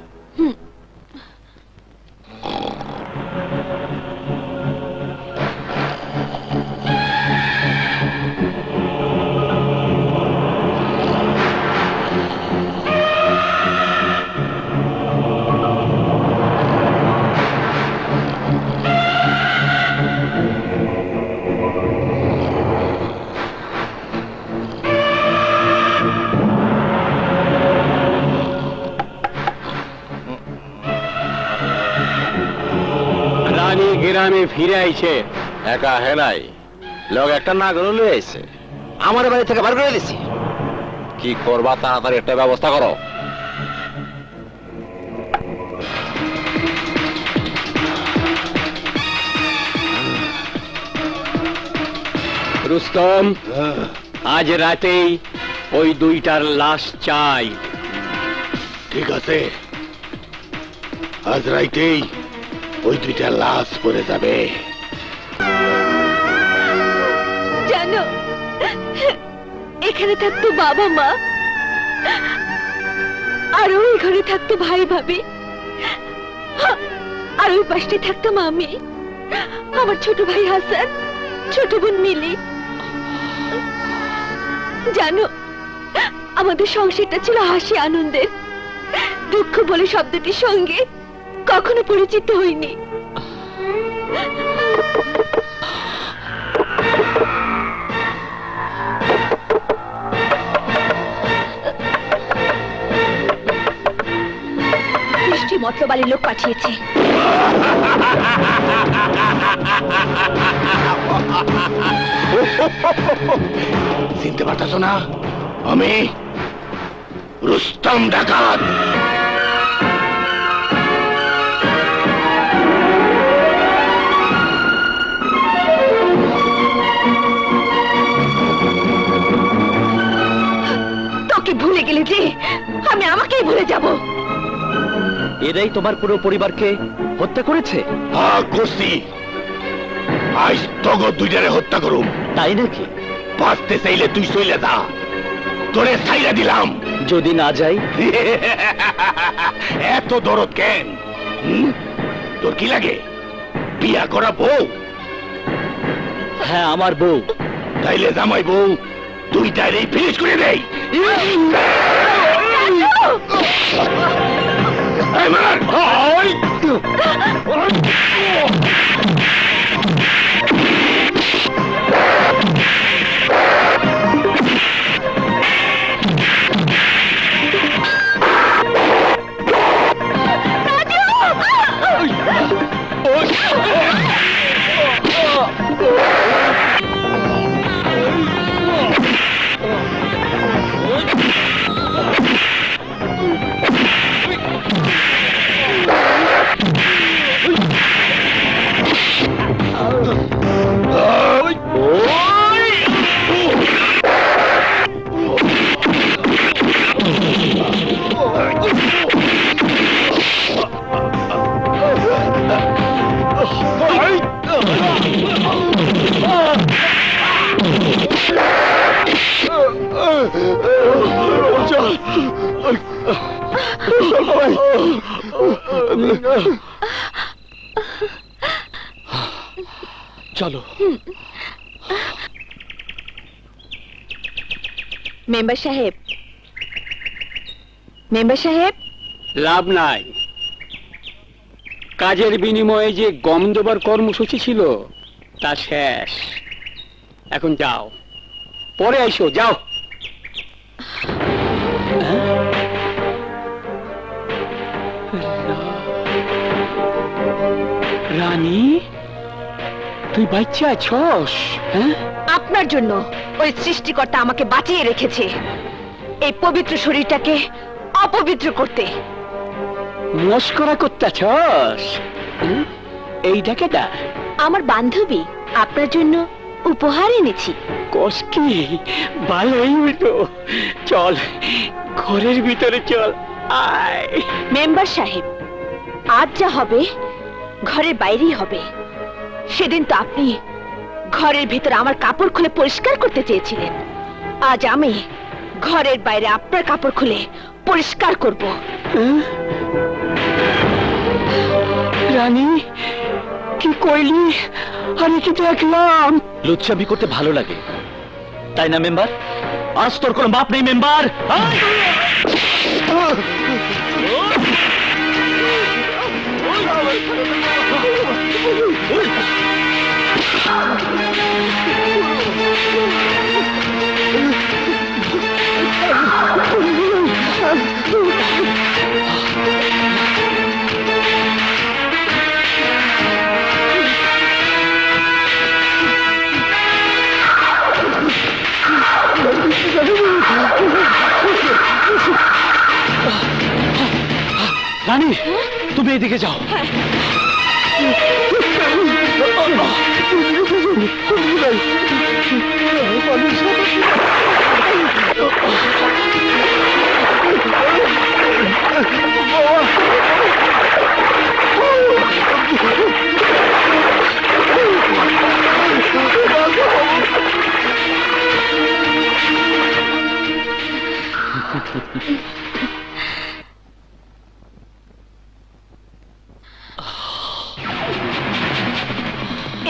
রানী গ্রামে ফিরে আইছে একা হে নাই লোক একটা নাগর লয়ে আইছে আমার বাড়ি থেকে বার করে দিছি কি করবা তাড়াতাড়ি একটা ব্যবস্থা করো রুস্তম আজ রাতেই ওই দুইটার লাশ চাই ঠিক আছে আজ রাইতেই ওই দুইটা লাশ পড়ে যাবে জানো এখানে থাকতো বাবা মা আর ওই ঘরে থাকতো ভাই ভাবি আর ওই পাশে থাকতাম আমি আমার ছোট ভাই হাসান ছোট বোন মিলি জানো আমাদের সংসারটা ছিল হাসি আনন্দের দুঃখ বলে শব্দটির সঙ্গে কখনো পরিচিত হইনি নিশ্চয়ই মতলবাড়ির লোক পাঠিয়েছে চিনতে পারতেছো না আমি রুস্তম ডাকাত তোকে ভুলে গেলে যে আমি আমাকেই ভুলে যাব এরাই তোমার পুরো পরিবারকে হত্যা করেছে হ্যাঁ করছি আজ তগো দুইটারে হত্যা করুম তাই নাকি বাঁচতে চাইলে তুই চলে যা তোরে ছাইরা দিলাম যদি না যাই এত দরদ কেন তোর কি লাগে বিয়া করা বউ হ্যাঁ আমার বউ তাইলে জামাই বউ দুইটারে ফিনিশ করে দেই এই মার ওই চলো মেম্বার সাহেব মেম্বার সাহেব লাভ নাই কাজের বিনিময়ে যে গম দেবার কর্মসূচি ছিল তা শেষ। এখন যাও, পরে আইসো, যাও। রানী, তুই বাচ্চা আছস? হ্যাঁ, আপনার জন্য ওই সৃষ্টিকর্তা আমাকে বাঁচিয়ে রেখেছে এই পবিত্র শরীরটাকে অপবিত্র করতে। মস্করা করতেছস? এইটাকে দা আমার বান্ধবী আপনার জন্য উপহার এনেছি। কষ্টি ভালোই হইতো। চল ঘরের ভিতরে চল, আয়। মেম্বার সাহেব, আজ যা হবে ঘরের বাইরেই হবে। সেদিন তো আপনি ঘরের ভিতরে আমার কাপড় খুলে পরিষ্কার করতে চেয়েছিলেন। আজ আমি ঘরের বাইরে আপনার কাপড় খুলে পরিষ্কার করব। রানী, কি কইলি? আমি কি দেখলাম? লুচ্চামি করতে ভালো লাগে, তাই না মেম্বার? আজ তোর কোনো বাপ নেই মেম্বার। রানী, তুমি এদিকে যাও।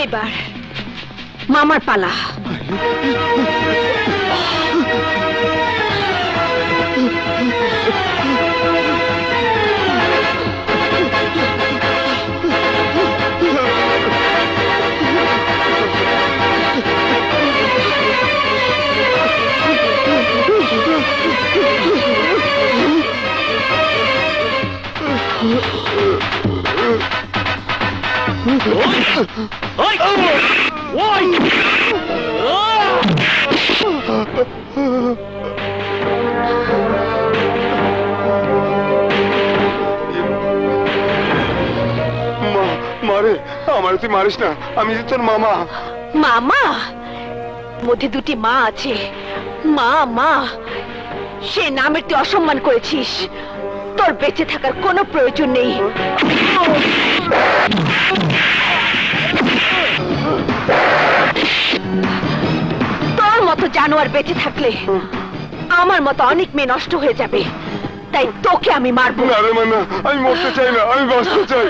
এবার মামার পালা। মারে, আমার তুই মারিস না, আমি তোর মামা। মামা? মধ্যে দুটি মা আছে, মা মা। সে নামের তুই অসম্মান করেছিস। তোর বেঁচে থাকার কোনো প্রয়োজন নেই। তোর মতো জানোয়ার বেঁচে থাকলে আমার মতো অনেক মেয়ে নষ্ট হয়ে যাবে, তাই তোকে আমি মারবো। না রে মানা, আমি মরতে চাই না, আমি বাঁচতে চাই।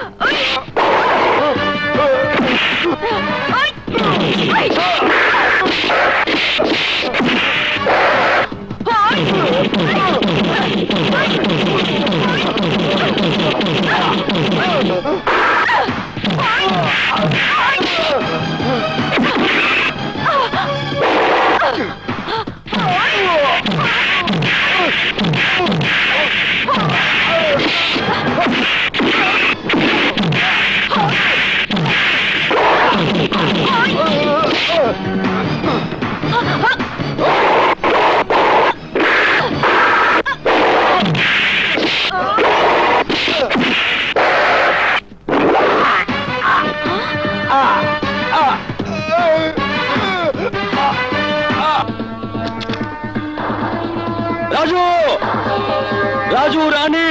রাজু, রাজু, রানী,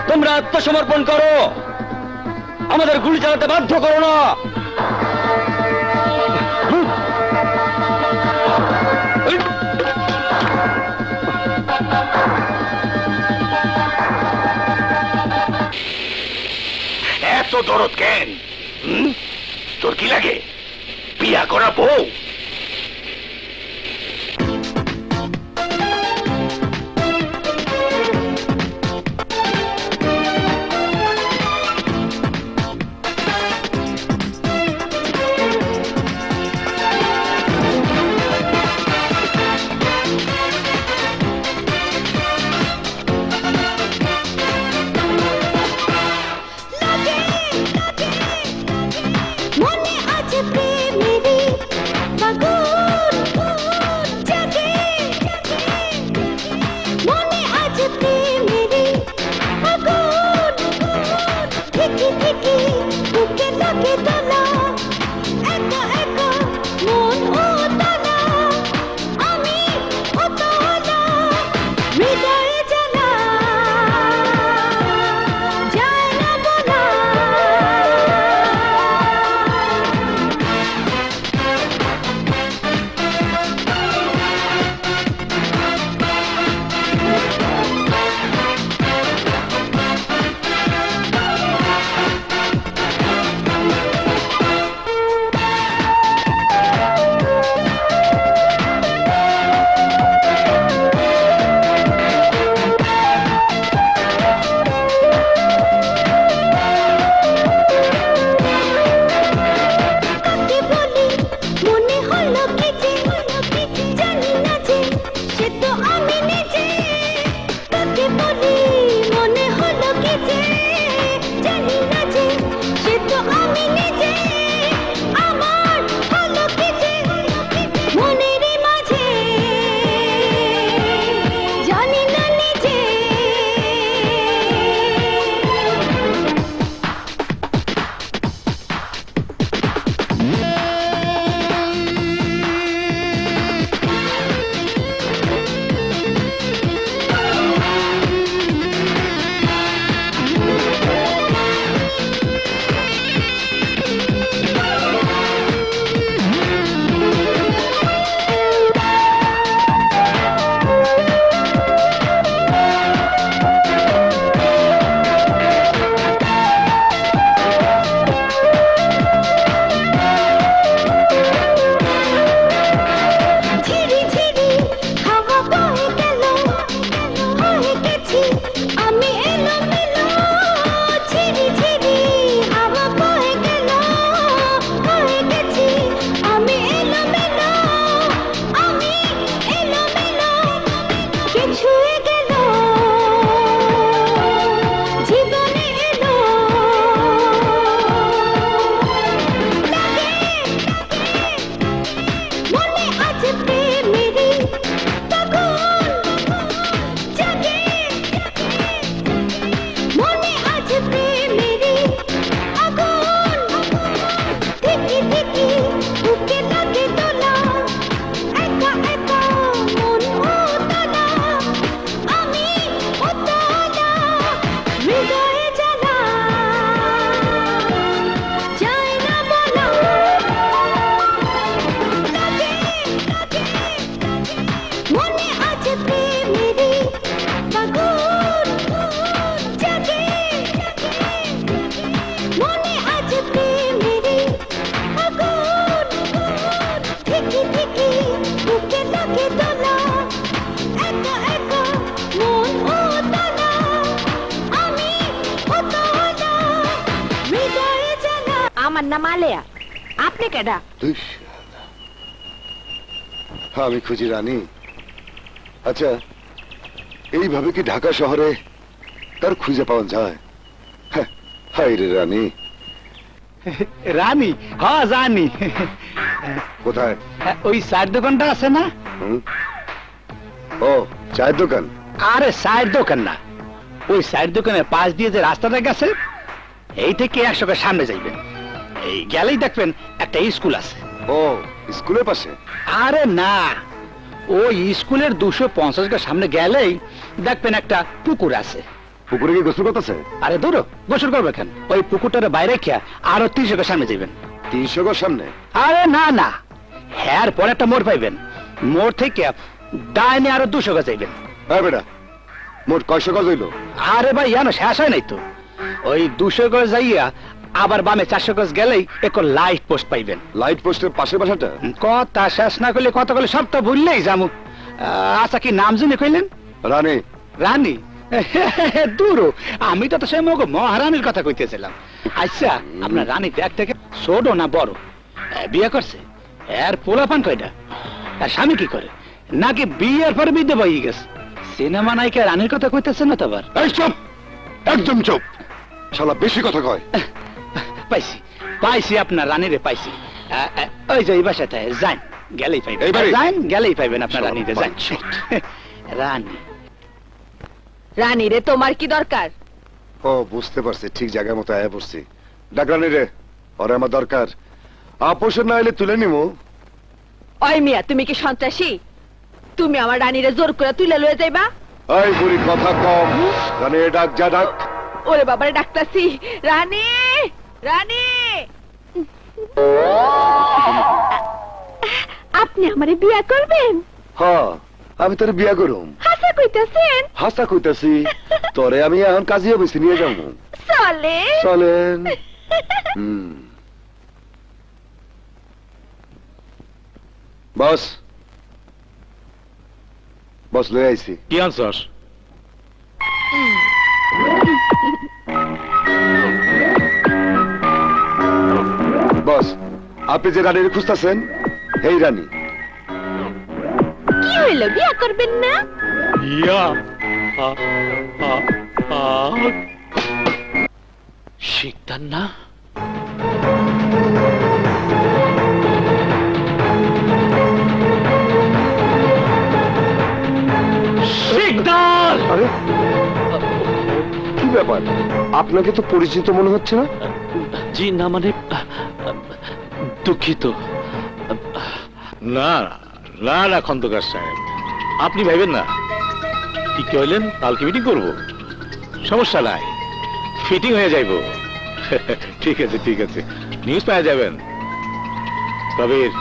তোমরা আত্মসমর্পণ করো, আমাদের গুলি চালাতে বাধ্য করো না। এত দরদ কেন? তোর কি লাগে? বিয়া করা বউ? লাগে দোলা একা একা মন উতলা আমি উতলা হৃদয়ে জ্বালা যায় না বলা কাকে বলি মনে হলো কি যে জানি না যে সে তো আমি নিজে কাকে বলি মনে হলো কি যে জানি না যে সে তো আমি নিজে আমার হলো কি যে মনের মাঝে জানি না নিজে ঝিরি ঝিরি হাওয়া বয়ে গেল হয়ে গেছি আমি এলোমেলো ঝিরি ঝিরি হাওয়া বয়ে গেল হয়ে গেছি আমি এলোমেলো কে ছুঁয়ে গেল জীবনে এলো মনে আছে প্রেমেরই তখন জাগে মনে আছে প্রেমেরই আগুন দেখি দেখি বুকে লাগে দোলা একা একা মন উতলা আমি উতলা হৃদয়ে জ্বালা যায় না বলা মনে আছে প্রেমেরই আগুন জাগে মনে আছে প্রেমেরই আগুন ঠিকই ঠিকই বুকে লাগে দোলা একা একা মন উতলা আমি উতলা হৃদয়ে জ্বালা আমার নাম আলেয়া আপনি কেডা ধুস। আমি খুঁজি রানী। আচ্ছা, এইভাবে কি ঢাকা শহরে তার খুঁজে পাওয়া যায়? হ্যাঁ, হাই রে রানী, রানী হ্যাঁ জানি কোথায়? ওই চায়ের দোকানটা আছে না হুম? ও, চায়ের দোকান? আরে চায়ের দোকান না, ওই চায়ের দোকানের পাশ দিয়ে যে রাস্তাটা গেছে এই থেকে 100 গজ সামনে যাইবেন, এই গেলেই দেখবেন একটা স্কুল আছে। ও, স্কুলের পাশে? আরে না, ওই স্কুলের 250 গজ সামনে গেলেই দেখবেন একটা পুকুর আছে। পুকুরে কি গোসল করতেছে? আরে দূর, গোসল করবে কেন? ওই পুকুরটার বাইরে খেয়া আরো 300 গজ সামনে যাইবেন। 300 গজ সামনে? আরে না না, হ্যাঁ পরে একটা মোড় পাইবেন, মোড় থেকে ডাইনে আরো 200 গজ যাইবেন। হ্যাঁ বেটা, মোট কয়শো গজ হইলো? আরে ভাই জানো শেষ হয় নাই তো, ওই 200 গজ যাইয়া আবার বামে 400 গজ গেলেই এক লাইট পোস্ট পাইবেন। লাইট পোস্টের পাশের বাসাটা? কথা শেষ না করলে কথা বলে সব তো ভুললেই যামু। আচ্ছা, কি নাম জেনে কইলেন? রানী। রানী? দূর, আমি তো সে মগ মহারানীর কথা কইতেছিলাম। আচ্ছা, আপনার রানী ব্যাগ থেকে ছোট না বড়? বিয়ে করছে? এর পোলাপান কয়টা? আর স্বামী কি করে? নাকি বিয়ের পর বিধবা হয়ে গেছে? সিনেমা নায়িকা রানীর কথা কইতেছেন না তো আবার? এই চুপ, একদম চুপ, শালা বেশি কথা কয়। পাইছি পাইছি, আপনার রানীরে পাইছি। ওই যে এই বাসাতে যান, গেলেই পাইবেন। যান, গেলেই পাইবেন আপনার রানীরে। যান। রানী? রানী রে তোমার কি দরকার? ও বুঝতে পারছি, ঠিক জায়গার মতো আয়া পড়ছি। ডাক রানী রে। ওরে আমার দরকার, আপোষে না এলে তুলে নিমো। ওই মিয়া, তুমি কি সন্ত্রাসী? তুমি আমার রানীরে জোর করে তুলে লয়ে যাইবা? এই বুড়ি কথা কম, জানে ডাক যা ডাক। ওরে বাবারে ডাকতাছি, রানী রানী। আপনি আমারে বিয়া করবেন? হ্যাঁ, আমি তোর বিয়া করুম। হাসা কইতাছেন? হাসা কইতাছি, তোরে আমি এখন কাজে অফিসে নিয়ে যাবো। চলে চলেন। বস, বস লয়ে আইছি। কি আনছস? বস, আপনি যে রানীর খুঁজতেছেন, এই রানী। কি হইল, বিয়া করবেন না? ইয়া শিকদার না? শিকদার! আরে কি ব্যাপার, আপনাকে তো পরিচিত মনে হচ্ছে না? জি না, মানে দুঃখিত। না না না খন্দকার সাহেব, আপনি ভাইবেন না। কি কইলেন? কালকে মিটিং করবো, সমস্যা নাই, ফিটিং হয়ে যাইব। ঠিক আছে ঠিক আছে, নিউজ পাওয়া যাবেন। কবির।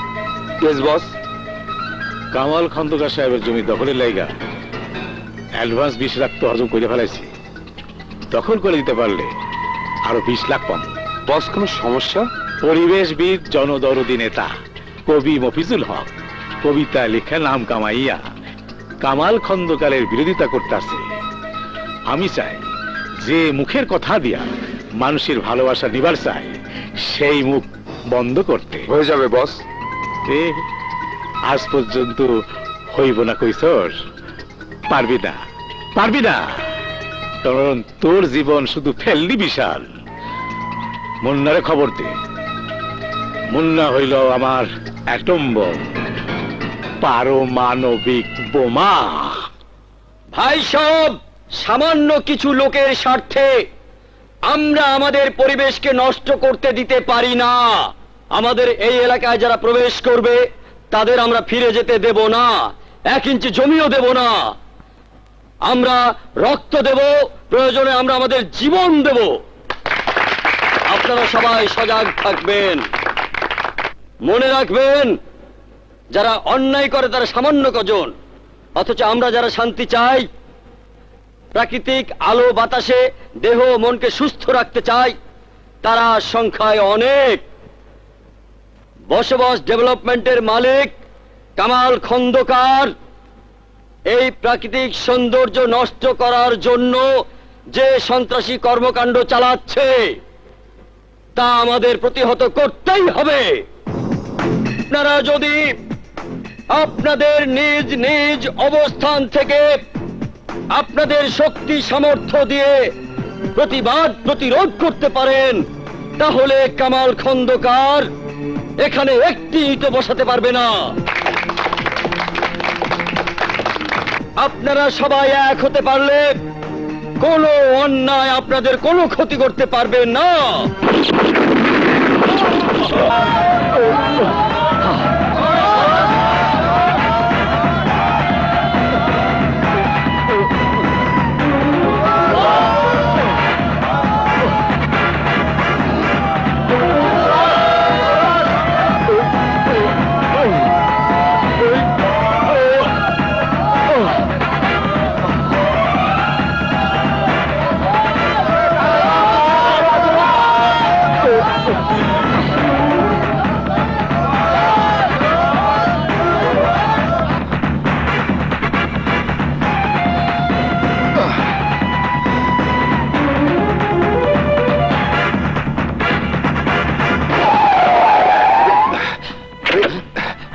Yes boss. কামাল খন্দকার সাহেবের জমি দখলের লাইগা অ্যাডভান্স 20 লাখ তো হজম করে ফেলাইছি। দখল করে দিতে পারলে আরো 20 লাখ পাব। বস, কোনো সমস্যা? পরিবেশবিদ, জনদরদি নেতা কবি মফিজুল হক কবিতা লেখা নাম কামাইয়া কামাল খন্দকারের বিরোধিতা করতেছে। আমি চাই যে মুখের কথা দিয়া মানুষের ভালোবাসা নিবার চাই, সেই মুখ বন্ধ করতে। হয়ে যাবে বস। আজ পর্যন্ত হইব না কইছস? পারবি না, পারবি না, কারণ তোর জীবন শুধু ফেললি বিশাল। মুন্নারে খবর দে, মুন্না হইল আমার অ্যাটম বম, পারমাণবিক বোমা। ভাই সব, সামান্য কিছু লোকের স্বার্থে আমরা আমাদের পরিবেশকে নষ্ট করতে দিতে পারি না। আমাদের এই এলাকায় যারা প্রবেশ করবে তাদের আমরা ফিরে যেতে দেব না, 1 ইঞ্চি জমিও দেব না। আমরা রক্ত দেব, প্রয়োজনে আমরা আমাদের জীবন দেব। আপনারা সবাই সজাগ থাকবেন। মনে রাখবেন, যারা অন্যায় করে তারা সামান্য কজন, অথচ আমরা যারা শান্তি চাই, প্রাকৃতিক আলো বাতাসে দেহ মনকে সুস্থ রাখতে চাই, তারা সংখ্যায় অনেক। বসবাস ডেভেলপমেন্টের মালিক কামাল খন্দকার এই প্রাকৃতিক সৌন্দর্য নষ্ট করার জন্য যে সন্ত্রাসী কর্মকাণ্ড চালাচ্ছে তা আমাদের প্রতিহত করতেই হবে। আপনারা যদি আপনাদের নিজ নিজ অবস্থান থেকে আপনাদের শক্তি সামর্থ্য দিয়ে প্রতিবাদ প্রতিরোধ করতে পারেন, তাহলে কামাল খন্দকার এখানে একটি ইটও বসাতে পারবে না। আপনারা সবাই এক হতে পারলে কোনো অন্যায় আপনাদের কোনো ক্ষতি করতে পারবে না।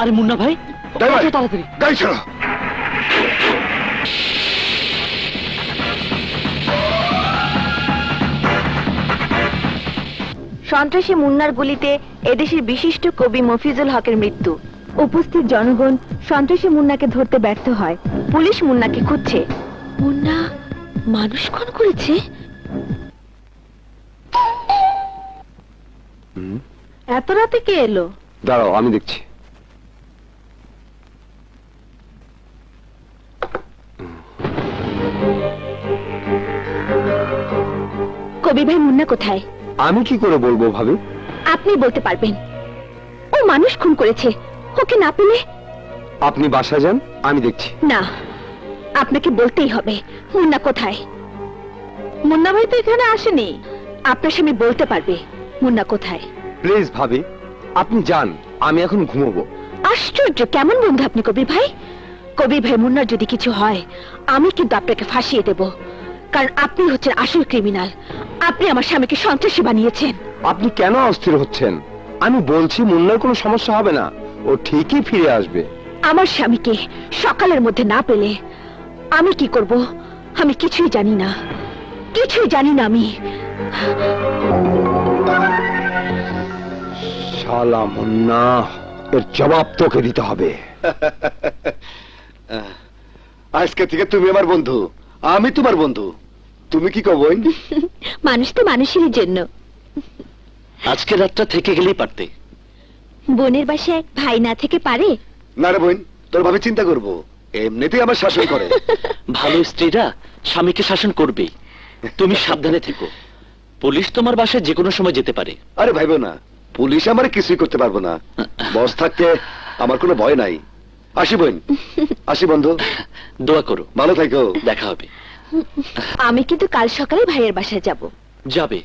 আরে মুন্না ভাই, তাড়াতাড়ি গাড়ি ছাড়ো। সন্ত্রাসী মুন্নার গুলিতে এদেশের বিশিষ্ট কবি মফিজুল হকের মৃত্যু। উপস্থিত জনগণ সন্ত্রাসী মুন্নাকে ধরতে ব্যর্থ হয়। পুলিশ মুন্নাকে খুঁজছে। মুন্না মানুষ খুন করেছে? এত রাতে কে এলো? দাঁড়াও, আমি দেখছি। কবির ভাই মুন্না কোথায়? আমি কি করে বলবো ভাবি? আপনি বলতে পারবেন। ও মানুষ খুন করেছে, ওকে না পেলে? আপনি বাসায় যান, আমি দেখছি। না, আপনাকে বলতেই হবে। মুন্না কোথায়? মুন্না ভাই তো এখানে আসেনি। আপনার স্বামী বলতে পারবে মুন্না কোথায়। প্লিজ ভাবি, আপনি যান, আমি এখন ঘুমোবো। আশ্চর্য, কেমন বন্ধু আপনি কবির ভাই। কবির ভাই, মুন্নার যদি কিছু হয় আমি কিন্তু আপনাকে ফাঁসিয়ে দেব, কারণ আপনি হচ্ছেন আসল ক্রিমিনাল। আপনি আমার স্বামীকে সন্ত্রাসী বানিয়েছেন। আপনি কেন অস্থির হচ্ছেন? আমি বলছি মুন্নার কোনো সমস্যা হবে না, ও ঠিকই ফিরে আসবে। আমার স্বামীকে সকালের মধ্যে না পেলে আমি কি করব? আমি কিছুই জানি না, কিছুই জানি না আমি। শালা মুন্না, এর জবাব তোকে দিতে হবে। আজকে থেকে তুমি আমার বন্ধু, আমি তোমার বন্ধু। তুমি কি কব? মানুষ তো মানুষেরই জন্য। আজকে রাতটা থেকে গেলেই পারতে। বোনের বাসায় ভাই না থেকে পারে? না রে বোন, তোর ভাবে চিন্তা করবো, এমনিতেই আমার শাসন করে। ভালো স্ত্রীরা স্বামীকে শাসন করবেই। তুমি সাবধানে থেকো, পুলিশ তোমার বাসায় যে কোনো সময় যেতে পারে। আরে ভাইবো না, পুলিশ আমার কিছুই করতে পারবো না। বস থাকতে আমার কোনো ভয় নাই। আসি বোন, আসি বন্ধু। দোয়া করো, ভালো থাকো, দেখা হবে। আমি কিন্তু কাল সকালে ভাইয়ের বাসায় যাব। যাবে,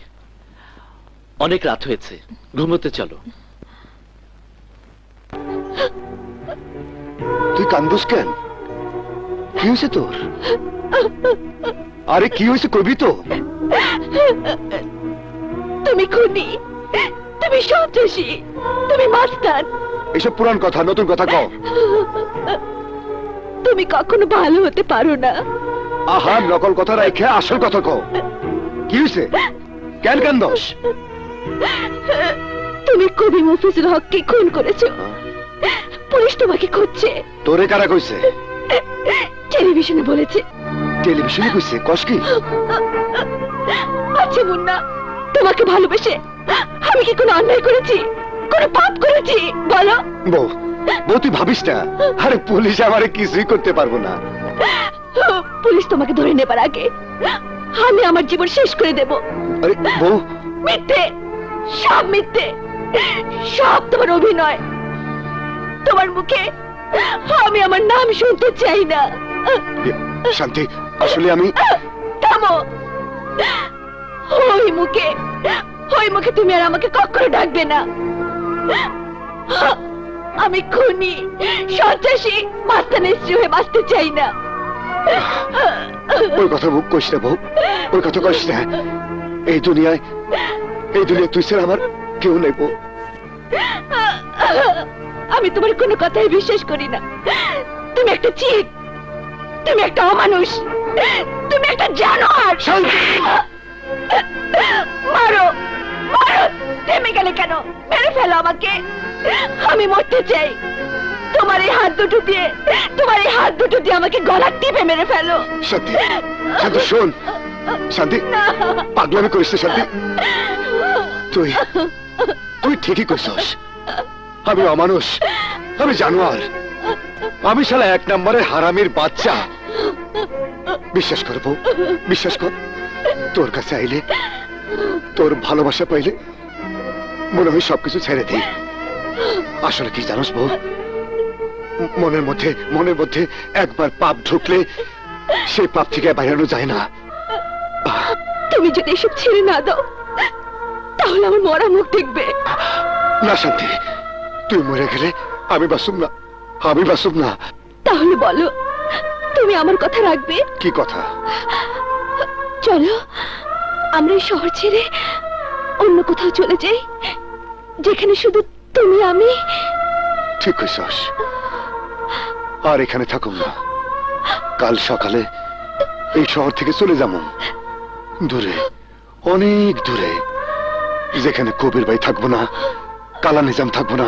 অনেক রাত হয়েছে, ঘুমোতে চলো। তুই কান্দুস কেন? কি হয়েছে তোর? আরে কি হয়েছে কবি তো? তুমি খুনি, তুমি সন্ত্রাসী, তুমি মাস্তান। এসব পুরান কথা, নতুন কথা কও। তুমি কখনো ভালো হতে পারো না। আহা, নকল কথা রাখে আসল কথা কও। কি হয়েছে? কেন কান্দস? তুমি কবি মফিজুল হককে খুন করেছো, পুলিশ তোমাকে খুঁজছে। তোরে কারা কইছে? টেলিভিশনে বলেছে। টেলিভিশনে কইছে? কস কি? আচ্ছা মুন্না, তোমাকে ভালোবেসে আমি কি কোনো অন্যায় করেছি, কোনো পাপ করেছি বলো? বউ, বউ তুই ভাবিস না, আরে পুলিশ আমারে কিছুই করতে পারবো না। পুলিশ তোমাকে ধরে নেবার আগে আমি আমার জীবন শেষ করে দেব। আরে বউ, মিথ্যে, সব মিথ্যে, সব তোমার অভিনয়। তোমার মুখে আমি আমার নাম শুনতে চাই না। শান্তি, আসলে আমি। থামো, ওই মুখে তুমি আর আমাকে কখনো ডাকবে না। আমি খুনি, সন্ত্রাসী, মাস্তানের স্ত্রী হয়ে বাঁচতে চাই না। ওই কথা মুখ কইস না বউ, ওই কথা কইস না। এই দুনিয়ায় তুই ছাড়া আমার কেউ নেই বউ। আমি তোমার কোনো কথাই বিশ্বাস করি না। তুমি একটা চিট, তুমি একটা অমানুষ, তুমি একটা জানোয়ার। মারো, মারো, থেমে গেলে কেন? মেরে ফেলো আমাকে, আমি মরতে চাই। তোমার এই হাত দুটো দিয়ে আমাকে গলা টিপে মেরে ফেলো। শান্তি, শান্তি শোন, শান্তি, পাগলামি করিস না শান্তি। তুই ঠিকই কইছস, আমি অমানুষ, আমি জানোয়ার, আমি শালা এক নম্বরের হারামির বাচ্চা। বিশ্বাস কর বউ, বিশ্বাস কর। তোর কাছে আইলে, তোর ভালোবাসা পাইলে মনে হয় সবকিছু ছেড়ে দিই। আসলে কি জানোস বউ, মনের মধ্যে একবার পাপ ঢুকলে সেই পাপ থেকে বাইরানো যায় না। তুমি যদি এসব ছেড়ে না দাও তাহলে আমার মরা মুখ দেখবে। না শান্তি, তুই মরে গেলে আমি বাসুম না, আমি বাসুম না। তাহলে বলো, তুমি আমার কথা রাখবে? কি কথা? চলো আমরা এই শহর ছেড়ে অন্য কোথাও চলে যাই, যেখানে শুধু তুমি আমি। ঠিক কইছস, আর এখানে থাকুম না। কাল সকালে এই শহর থেকে চলে যাবো দূরে, অনেক দূরে, যেখানে কবির ভাই থাকবো না, কালা নিজাম থাকবো না,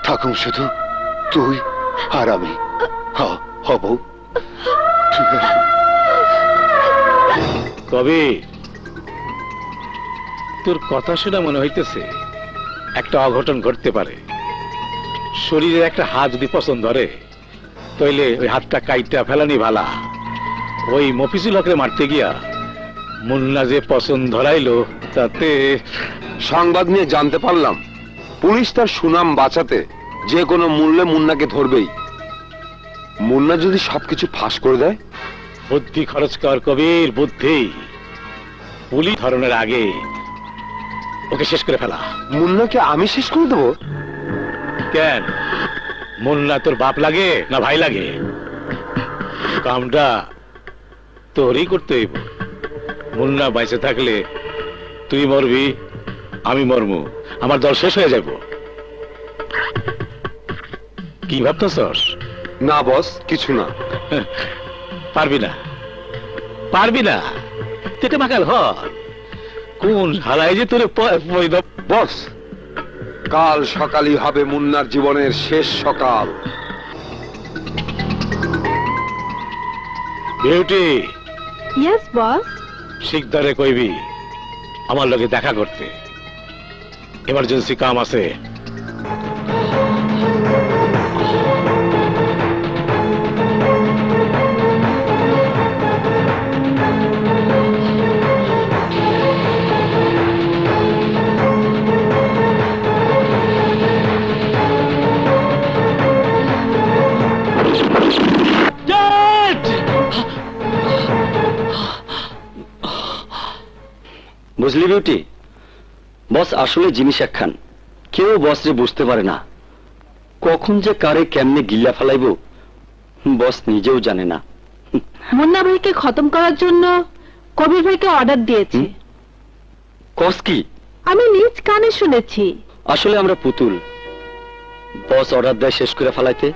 থাকুম শুধু তুই আর আমি। হব ঠিক আছে। কবি, তোর কথা শুনে মনে হইতেছে একটা অঘটন ঘটতে পারে। শরীরের একটা হাত যদি পছন্দ ধরে তাইলে ওই হাতটা কাইটা ফেলানি ভালা। ওই মফিজুল হকরে মারতে গিয়া মুন্না যে পছন্দ ধরাইলো তাতে সংবাদ নিয়ে জানতে পারলাম পুলিশ তার সুনাম বাঁচাতে যে কোনো মূল্যে মুন্নাকে ধরবেই। মুন্না যদি সবকিছু ফাঁস করে দেয়? বুদ্ধি খরচ কর কবির, বুদ্ধি। পুলিশ ধরনের আগে ওকে শেষ করে ফেলা। মুন্নাকে আমি শেষ করে দেবো? কেন, মুন্না তোর বাপ লাগে না ভাই লাগে? কামটা তোরই করতে হইব। মুন্না বাইসে থাকলে তুই মরবি, আমি মরমু, আমার দল শেষ হয়ে যাব। কি ভাবতেছস? না বস, কিছু না। পারবি না, পারবি না, তেতে মাকাল হ। কোন হালাই যে তোরে বস, কাল সকালই হবে মুন্নার জীবনের শেষ সকাল। Beauty, yes boss. শিকদারে কইবি আমার লগে দেখা করতে, এমার্জেন্সি কাম আছে। বুঝলি বিউটি, বস আসলে জিনিস একখান, কেউ বস রে বুঝতে পারে না। কখন যে কারে কেমনে গিল্লা ফেলাইব বস নিজেও জানে না। মুন্না ভাইকে খতম করার জন্য কবির ভাইকে অর্ডার দিয়েছে। কস কি? আমি নিজ কানে শুনেছি। আসলে আমরা পুতুল, বস অর্ডার দেয় শেষ করে ফেলাইতে,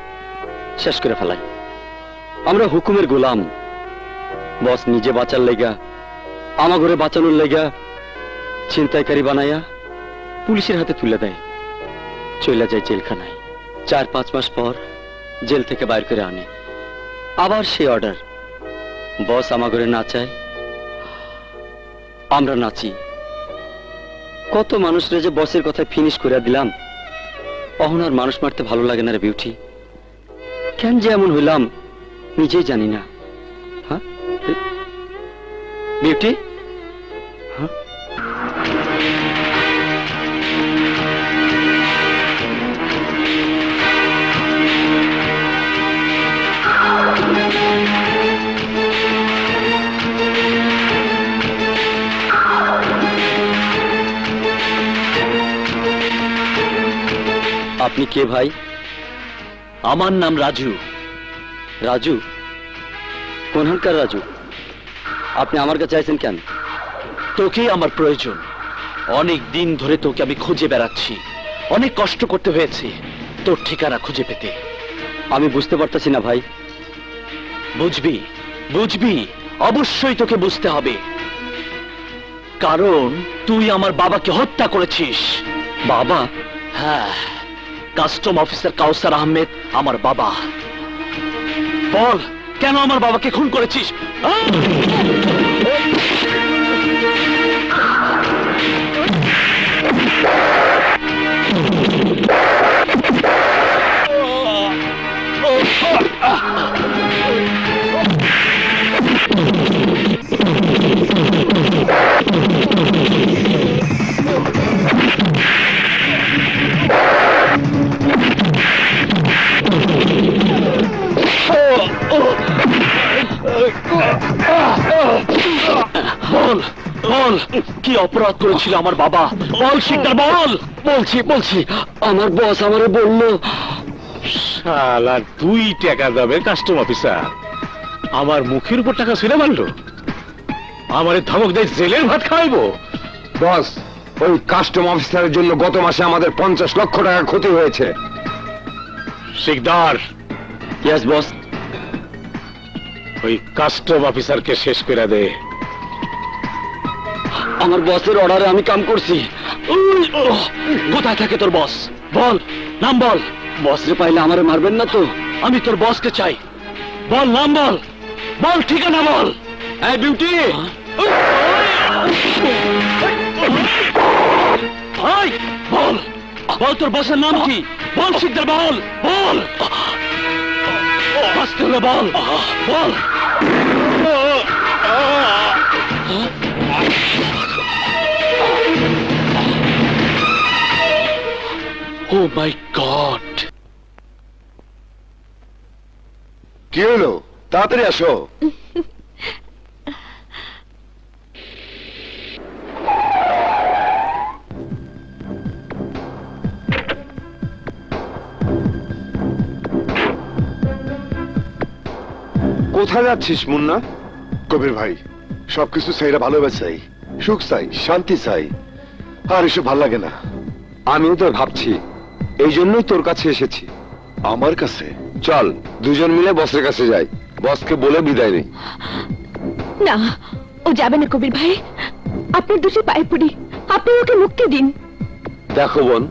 শেষ করে ফেলাই। আমরা হুকুমের গোলাম। বস নিজে বাঁচার লেগা, আমার ঘরে বাঁচানোর লেগা ছিনতাইকারী বানাইয়া পুলিশের হাতে তুলে দেয়, চলে যায় জেলখানায়। 4-5 মাস পর জেল থেকে বাইর করে আনে, আবার সেই অর্ডার। বস আমার ঘরে নাচায়, আমরা নাচি। কত মানুষরে যে বসের কথায় ফিনিশ করে দিলাম। অহন আর মানুষ মারতে ভালো লাগে না রে বিউটি। কেন যে এমন হইলাম নিজেই জানি না। হ্যাঁ বিউটি, হ্যাঁ আপনি কে ভাই? আমার নাম রাজু। রাজু? কোনখানকার রাজু? আপনি আমার কাছে আইছেন কেন? তোকেই আমার প্রয়োজন। অনেক দিন ধরে তোকে আমি খুঁজে বেড়াচ্ছি, অনেক কষ্ট করতে হয়েছে তোর ঠিকানা খুঁজে পেতে। আমি বুঝতে পারতেছি না ভাই। বুঝবি, বুঝবি, অবশ্যই তোকে বুঝতে হবে, কারণ তুই আমার বাবাকে হত্যা করেছিস। বাবা? হ্যাঁ, কাস্টম অফিসার কাউসার আহমেদ আমার বাবা। বল, কেন আমার বাবাকে খুন করেছিস? বল, বল, কি অপরাধ করেছিল আমার বাবা? বল শিকদার, বল। বলছি আমার বস আমারে বললো। শালা 2 টাকা দামের কাস্টম অফিসার আমার মুখের উপর টাকা ছিঁড়ে মারলো, আমারে ধমক দেয় জেলের ভাত খাওয়াইবো। বস, ওই কাস্টম অফিসারের জন্য গত মাসে আমাদের 50 লক্ষ টাকা ক্ষতি হয়েছে। শিকদার। Yes boss. ওই কাস্টম অফিসারকে শেষ করে দে। আমার বসের অর্ডারে আমি কাম করছি। কোথায় থাকে তোর বস? বল, নাম বল। বসরে পাইলে আমারে মারবেন না তো? আমি তোর বসকে চাই। বল, নাম বল, বল, ঠিকানা বল। এই বিউটি, বল তোর বসের নাম কি? বল শিকদার, বল বল, আসতে হলে বল বল। ও মাই গড! কি হলো? তাড়াতাড়ি আসো। কোথায় যাচ্ছিস মুন্না? কবির ভাই, সবকিছু চাইরা ভালোবাসা চাই, সুখ চাই, শান্তি চাই, আর এসব ভাল লাগে না। আমিও তো ভাবছি, এই জন্যই তোর কাছে এসেছি। আমার কাছে? চল দুজন মিলে বসের কাছে যাই, বসকে বলে বিদায় নেই। না, ও যাবে না কবির ভাই, আপনার দুটি পায়ে পড়ি, আপনি ওকে মুক্তি দিন। দেখো বোন,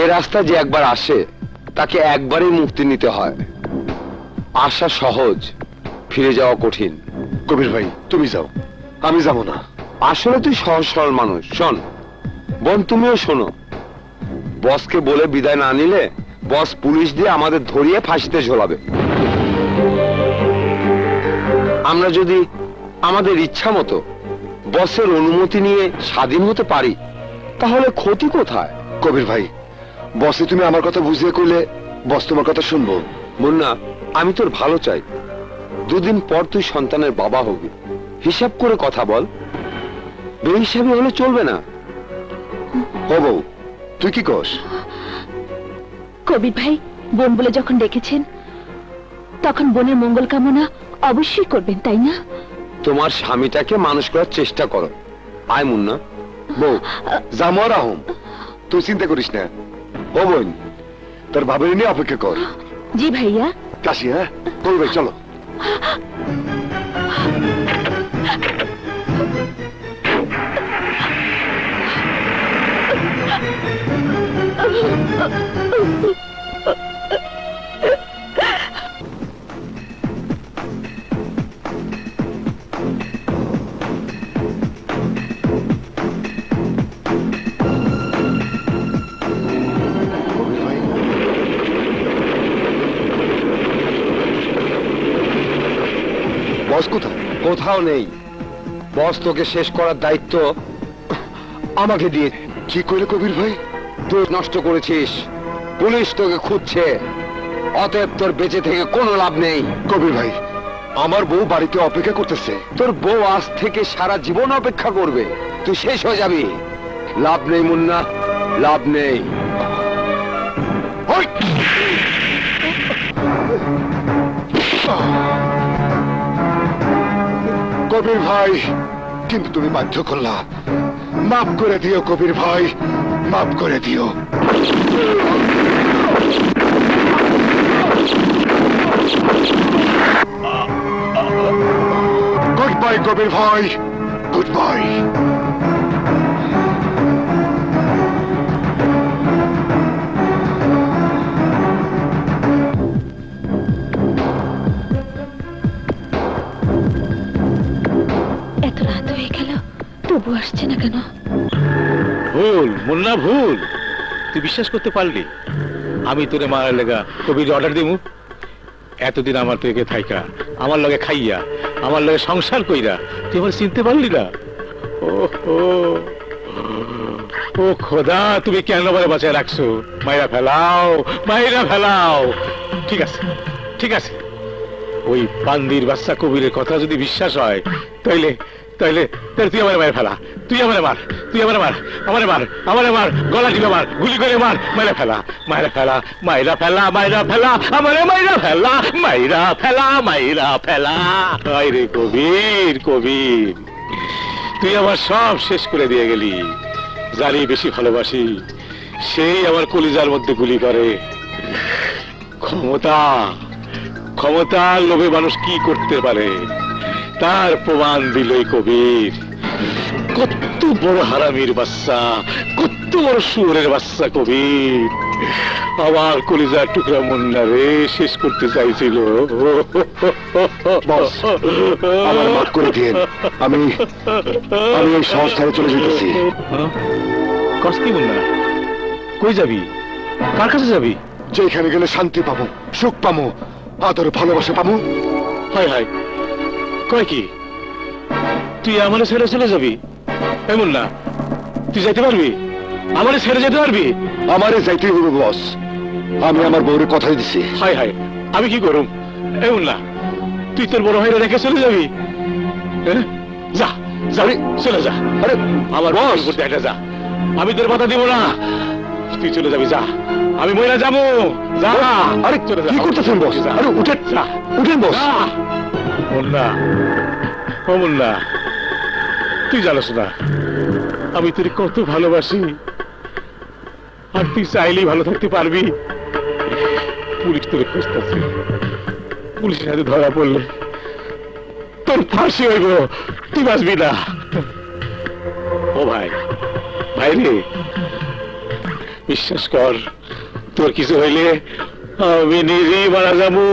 এ রাস্তা যে একবার আসে তাকে একবারই মুক্তি নিতে হয়। আসা সহজ, ফিরে যাওয়া কঠিন। কবির ভাই তুমি যাও, আমি যাব না। আসলে তুই সহজ সরল মানুষ। শোন বোন, তুমিও শোনো, বসকে বলে বিদায় না নিলে বস পুলিশ দিয়ে আমাদের ধরিয়ে ফাঁসিতে ঝোলাবে। আমরা যদি আমাদের ইচ্ছা মতো বসের অনুমতি নিয়ে স্বাধীন হতে পারি, তাহলে ক্ষতি কোথায়? কবির ভাই, বসে তুমি আমার কথা বুঝিয়ে করলে বস তোমার কথা শুনবো। মুন্না, আমি তোর ভালো চাই। দুদিন পর তুই সন্তানের বাবা হবি, হিসাব করে কথা বল। বেহিসাবি হলে চলবে না। ও বউ, তুই কি কস? কবির ভাই, বোন বলে যখন ডেকেছেন, তখন বোনের মঙ্গল কামনা অবশ্যই করবেন, তাই না? তোমার স্বামীটাকে মানুষ করার চেষ্টা করো। আয় মুন্না। বউ, জামর আহম, তুই চিন্তা করিস না। ও বোন, তোর ভাবের নিয়ে অপেক্ষা কর। জি ভাইয়া। কাশি, হ্যাঁ কবির ভাই চলো। বস কোথায়? কোথাও নেই। বস তোকে শেষ করার দায়িত্ব আমাকে দিয়ে। কি করে কবির ভাই? তুই নষ্ট করেছিস, পুলিশ তোকে খুঁজছে, অতএব তোর বেঁচে থেকে কোনো লাভ নেই। কবির ভাই, আমার বউ বাড়িতে অপেক্ষা করতেছে। তোর বউ আজ থেকে সারা জীবন অপেক্ষা করবে, তুই শেষ হয়ে যাবি। লাভ নেই মুন্না, লাভ নেই। কবির ভাই, কিন্তু তুমি বাধ্য করলা। মাফ করে দিও কবির ভাই, মাফ করে দিও। গুড বাই কবির ভাই, গুড বাই। এত রাত হয়ে গেল, তবু আসছে না কেন? ভুল মুন্না, ভুল। তুই বিশ্বাস করতে পারলি আমি তোরে মারার লেগা কবির অর্ডার দিমু? এতদিন আমার থেকে থাইকা, আমার লগে খাইয়া, আমার লগে সংসার কইরা তুই আমার চিনতে পারলি না? ও খোদা, তুমি কেন বলে বাঁচায় রাখছো? মাইরা ফেলাও, মাইরা ফেলাও। ঠিক আছে, ঠিক আছে, ওই পান্দির বাচ্চা কবিরের কথা যদি বিশ্বাস হয়, তাইলে তাইলে তাহলে তুই আমার মায়ের ফেলা, তুই আমার মার, তুই আমার মার, আমারে মার, আমারে মার, গলা টিপে মার, গুলি করে মার, মাইরা ফেলা, মাইরা ফেলা, মাইরা ফেলা, মাইরা ফেলা, আমারে মাইরা ফেলা, মাইরা ফেলা, মাইরা ফেলা। রে কবির, কবির, তুই আমার সব শেষ করে দিয়ে গেলি। যারই বেশি ভালোবাসি সেই আমার কলিজার মধ্যে গুলি করে। ক্ষমতা, ক্ষমতার লোভে মানুষ কি করতে পারে তার প্রমাণ দিল কবির। কত বড় হারামির বাচ্চা, কত বড় শুয়োরের বাচ্চা কবির আমার কলিজার টুকরা মুন্না রে শেষ করতে চাইছিল। আমার মাফ করে দিন, আমি এই শহর ছেড়ে চলে যেতেছি। কষ্ট কি মুন্না? কই যাবি? কার কাছে যাবি? যেখানে গেলে শান্তি পাবো, সুখ পাবো, আদর ভালোবাসা পাবো। হায় হায়, কয় কি তুই আমার ছেড়ে চলে যাবি? এমন না, তুই যেতে পারবি? আমার ছেড়ে যেতে পারবি? আমারে যাইতেই হবে বস, আমি আমার বউরে কথা দিছি। হায় হায়, আমি কি করুম? এমন না, তুই তোর বড় ভাইরা রেখে চলে যাবি? হ্যাঁ? যা যা, চলে যা। আরে আমার বস করতে একটা যা, আমি তোর কথা দিব না, তুই চলে যাবি, যা। আমি মহিলা যাবো, যা। আরে চলে যা। কি করতেছেন বস? আরে উঠেন, যা, উঠেন বস। মুন্না, ও মুন্না, তুই জানিস না আমি তোর কত ভালোবাসি, আর তুই চাইলেই ভালো থাকতে পারবি? পুলিশ তোরে খুঁজতেছে, পুলিশের হাতে ধরা পড়লে তোর ফাঁসি হইব, তুই বাঁচবি না। ও ভাই, ভাই রে, বিশ্বাস কর, তোর কিছু হইলে আমি নিজেই মারা যাবো।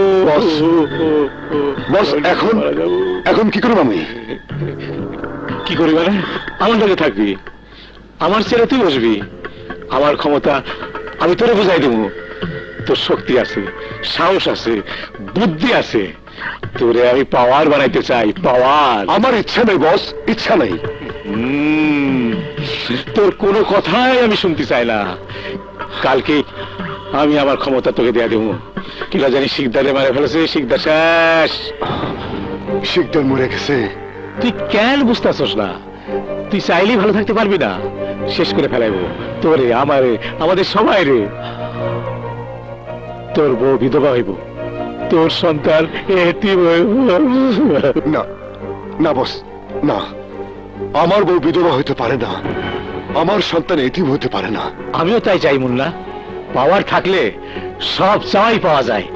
বস এখন কি করবো আমি? কি করি মানে? আমার লগে থাকবি, আমার ছেলে তুই বসবি, আমার ক্ষমতা আমি তোরে বুঝাই দেবো। তোর শক্তি আছে, সাহস আছে, বুদ্ধি আছে, তোরে আমি পাওয়ার বানাইতে চাই, পাওয়ার। আমার ইচ্ছা নেই বস, ইচ্ছা নেই। তোর কোনো কথাই আমি শুনতে চাই না। কালকে আমি আমার ক্ষমতা তোকে দেয়া দেবো। কিলা জানি শিকদারে মারে ফেলেছে, শিকদার শেষ। শিকদার মরে গেছে? তুই কেন বুঝতেছস না? তুই চাইলেই ভালো থাকতে পারবি না, শেষ করে ফেলাইবো তোরে, আমারে, আমাদের সবাই রে। তোর বউ বিধবা হইব, তোর সন্তান এতিম হইব। না না বস, না, আমার বউ বিধবা হইতে পারে না, আমার সন্তান এতিম হতে পারে না। আমিও তাই চাই মুন্না, পাওয়ার থাকলে সব চাই পাওয়া যায়।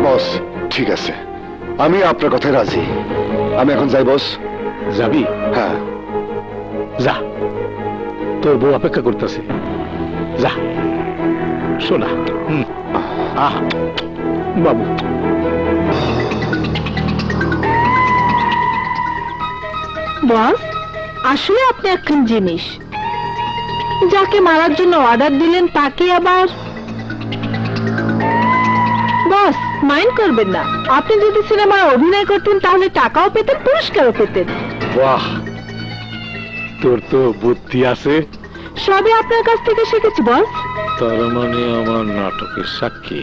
বস ঠিক আছে, আমি আপনার কথায় রাজি। আমি এখন যাই বস। যাবি? হ্যাঁ যা, তোর বউ অপেক্ষা করতেছে, যা শোনা। আহা বাবু, বস আসলে আপনি একখান জিনিস, যাকে মারার জন্য অর্ডার দিলেন তাকে আবার। বস মাইন্ড করবেন না, আপনি যদি সিনেমায় অভিনয় করতেন তাহলে টাকাও পেতেন, পুরস্কারও পেতেন। বাহ, তোর তো বুদ্ধি আছে। সবই আপনার কাছ থেকে শিখেছি বস। তার মানে আমার নাটকের সাক্ষী?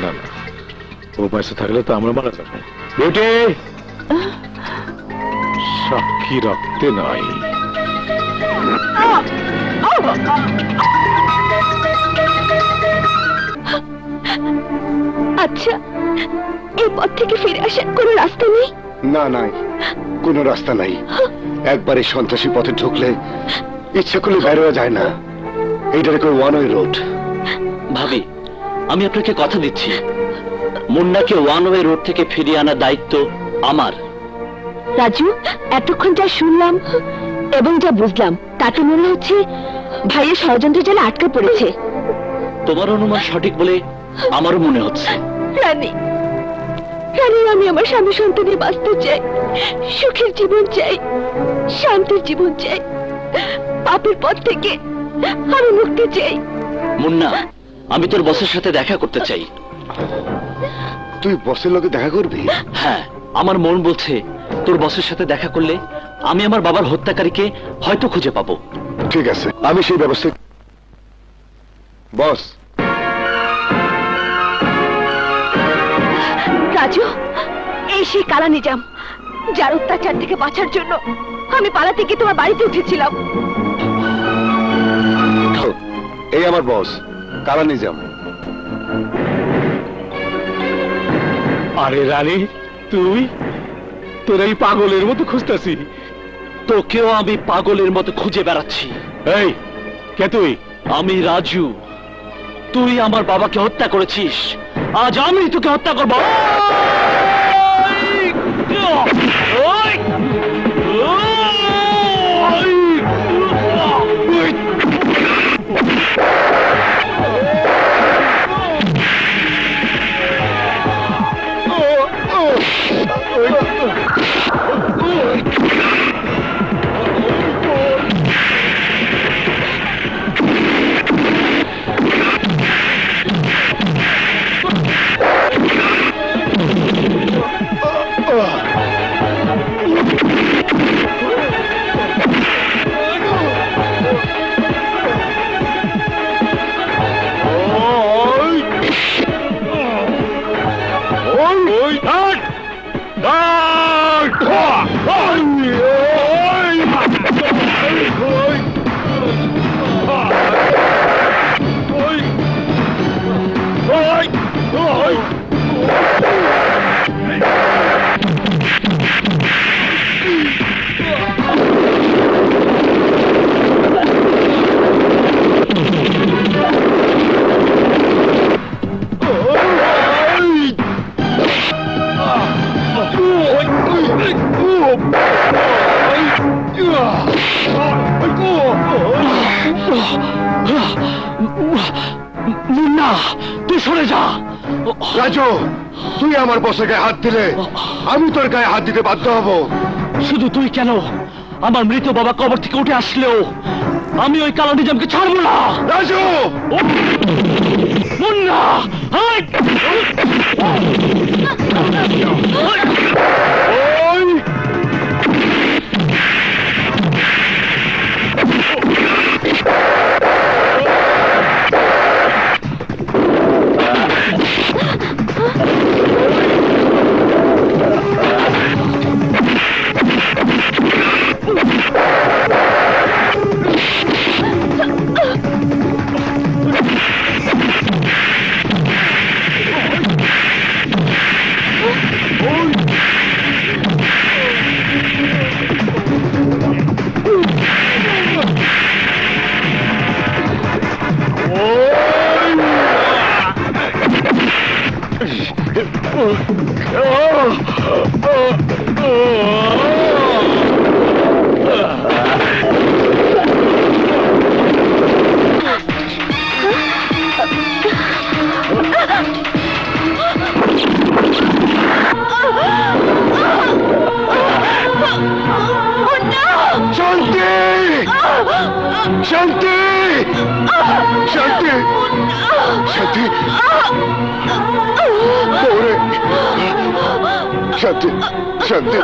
না না, ও পয়সা থাকলে তো আমরা মারা যাবো। বেটে সাক্ষী রাখতে নাই। আচ্ছা, এই পথ থেকে ফিরে আসার কোনো রাস্তা নেই? না নাই, কোনো রাস্তা নাই। একবার এই সন্ত্রাসী পথে ঢুকলে ইচ্ছা করলে বেরোয়া যায় না। এইটার কোনো ওয়ান ওয়ে রোড। ভাবি, আমি আপনাকে কথা দিচ্ছি, মুন্নাকে ওয়ান ওয়ে রোড থেকে ফিরিয়ে আনার দায়িত্ব আমার। রাজু, এতক্ষণ যা শুনলাম এবং যা বুঝলাম তাতে মনে হচ্ছে ভাইয়ের ষড়যন্ত্র জালে আটকে পড়েছে। তোমার অনুমান সঠিক বলে আমারও মনে হচ্ছে। রানী, রানী, আমি আমার স্বামী সন্তানে বাঁচতে চাই, সুখের জীবন চাই, শান্তির জীবন চাই, পাপের পথ থেকে আমি মুক্তি চাই। মুন্না, আমি তোর বসের সাথে দেখা করতে চাই। তুই বসের লোকে দেখা করবি? হ্যাঁ, আমার মন বলছে তোর বসের সাথে দেখা করলে আমি আমার বাবার হত্যাকারীকে হয়তো খুঁজে পাবো। ঠিক আছে, আমি সেই ব্যবস্থা। বস। রাজু, এই সেই কালা নিজাম যার অত্যাচার থেকে বাঁচার জন্য আমি পালাতে গিয়ে তোমার বাড়িতে উঠেছিলাম। এই আমার বস কালা নিজাম। আরে রানী, তুই? তোর এই পাগলের মতো খুঁজতেছি। তোকেও আমি পাগলের মতো খুঁজে বেড়াচ্ছি। এই কে তুই? আমি রাজু। তুই আমার বাবাকে হত্যা করেছিস, আজ আমি তোকে হত্যা করবো। মুন্না তুই সরে যা। রাজু, তুই আমার বসে গায়ে হাত দিলে আমি তোর গায়ে হাত দিতে বাধ্য হব। শুধু তুই কেন, আমার মৃত বাবা কবর থেকে উঠে আসলেও আমি ওই কালা নিজামকে ছাড়বো না। রাজু! মুন্না! শান্তি! শান্তি! শান্তি! ওরে! শান্তি! শান্তি!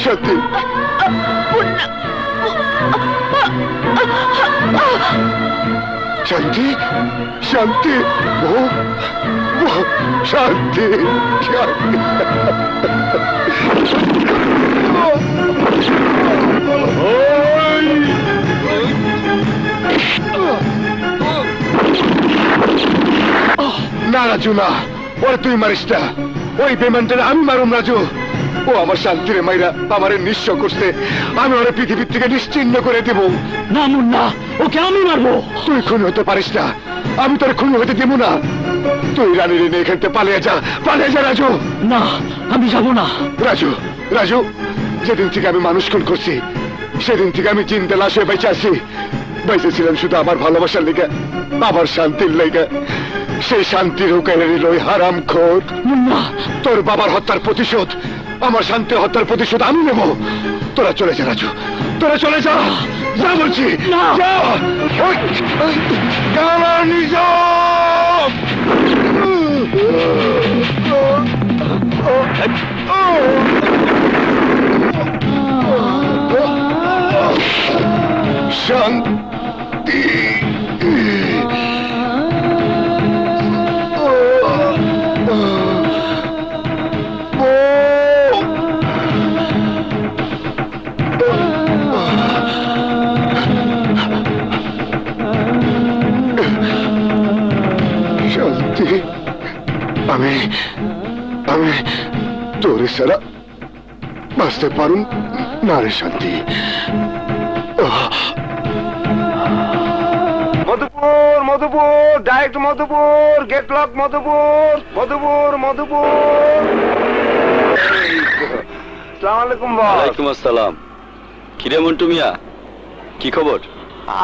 শান্তি! শান্তি! শান্তি! ও শান্তি! শান্তি! না রাজু, না, ওরে তুই মারিস না। ওই বেমানটারে আমি মারুম রাজু। ও আমার শান্তিরে মাইরা আমারে নিঃস্ব করতে, আমি ওরে পৃথিবীর থেকে নিশ্চিহ্ন করে দেব। না মুন্না, ওকে আমি মারবো। তুই খুনি হতে পারিস না, আমি তোর খুনি হতে দেব না। তুই রানীর নিয়ে এখান থেকে পালিয়ে যা, পালিয়ে যা রাজু। না, আমি যাব না। রাজু, রাজু, যেদিন থেকে আমি মানুষ খুন করছি সেদিন থেকে আমি চিন্তা লাশ হয়ে বেঁচে আছি। বেঁচেছিলাম শুধু আমার ভালোবাসার লেগে, আমার শান্তির লেগে। সেই শান্তির হুকাইলে নিল ওই হারামখোর। তোর বাবার হত্যার প্রতিশোধ, আমার শান্তির হত্যার প্রতিশোধ আমি নেব। তোরা চলে যা রাজু, তোরা চলে যা, যা বলছি, যা। কালা নিজাম! শান্তি! শান্তি! আমি আমি তোরে ছাড়া বাঁচতে পারুন না রে শান্তি। Madhupur, Madhupur, direct Madhupur, gate lock Madhupur, Madhupur, Madhupur. আসসালামু আলাইকুম বস। ওয়ালাইকুম আসসালাম। কিরে মন্টু মিয়া, কি খবর?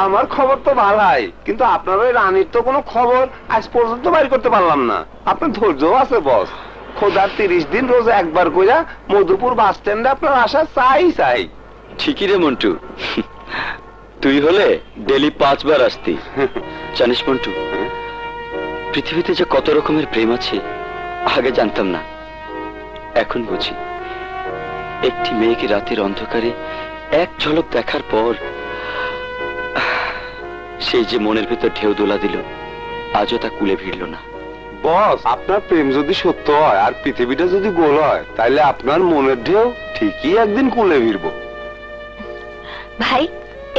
আমার খবর তো ভালাই, কিন্তু আপনার ওই রানীর তো কোনো খবর আজ পর্যন্ত বাইর করতে পারলাম না। আপনার ধৈর্যও আছে বস। খোদার 30 দিন রোজ একবার কইরা মধুপুর বাস স্ট্যান্ডে আপনার আসা চাই চাই। ঠিকই রে মন্টু, তুই হলে ডেলি 5 বার আসতি। জানিস মন্টু, পৃথিবীতে যে কত রকমের প্রেম আছে আগে জানতাম না, এখন বুঝি। একটি মেয়েকে রাতের অন্ধকারে এক ঝলক দেখার পর সেই যে মনের ভেতর ঢেউ দোলা দিল, আজও তা কুলে ভিড়ল না। বস, আপনার প্রেম যদি সত্য হয় আর পৃথিবীটা যদি গোল হয়, তাহলে আপনার মনের ঢেউ ঠিকই একদিন কুলে ভিড়ব। ভাই,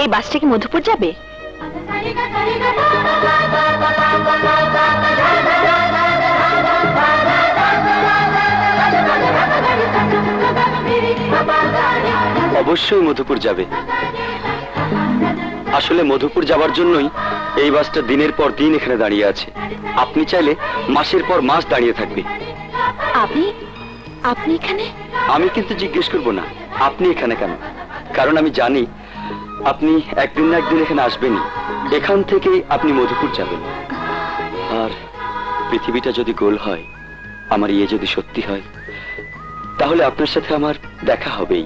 এই বাসটা কি মধুপুর যাবে? অবশ্যই মধুপুর যাবে। আসলে মধুপুর যাবার জন্যই এই বাসটা দিনের পর দিন এখানে দাঁড়িয়ে আছে। আপনি চাইলে মাসের পর মাস দাঁড়িয়ে থাকবে। আপনি আপনি এখানে? আমি কিন্তু জিজ্ঞেস করবো না আপনি এখানে কেন, কারণ আমি জানি আপনি একদিন না একদিন এখানে আসবেনই। এখান থেকেই আপনি মধুপুর যাবেন। আর পৃথিবীটা যদি গোল হয়, আমার ইয়ে যদি সত্যি হয়, তাহলে আপনার সাথে আমার দেখা হবেই।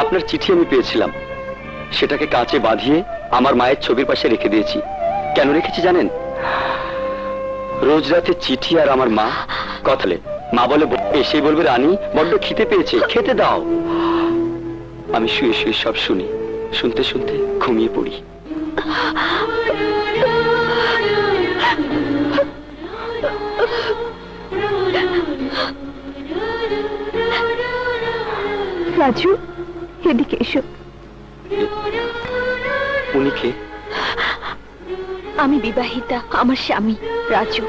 আপনার চিঠি আমি পেয়েছিলাম, সেটাকে কাঁচে বাঁধিয়ে আমার মায়ের ছবির পাশে রেখে দিয়েছি। কেন রেখেছি জানেন? রোজ রাতে চিঠি আর আমার মা কথালে মা বলে এসে বলবে, রানী বড্ড খিদে পেয়েছে, খেতে দাও। আমি শুয়ে শুয়ে সব শুনি, শুনতে শুনতে ঘুমিয়ে পড়ি। রাজু, এদিকে এসো। উনি কে? আমি বিবাহিতা, আমার স্বামী রাজু।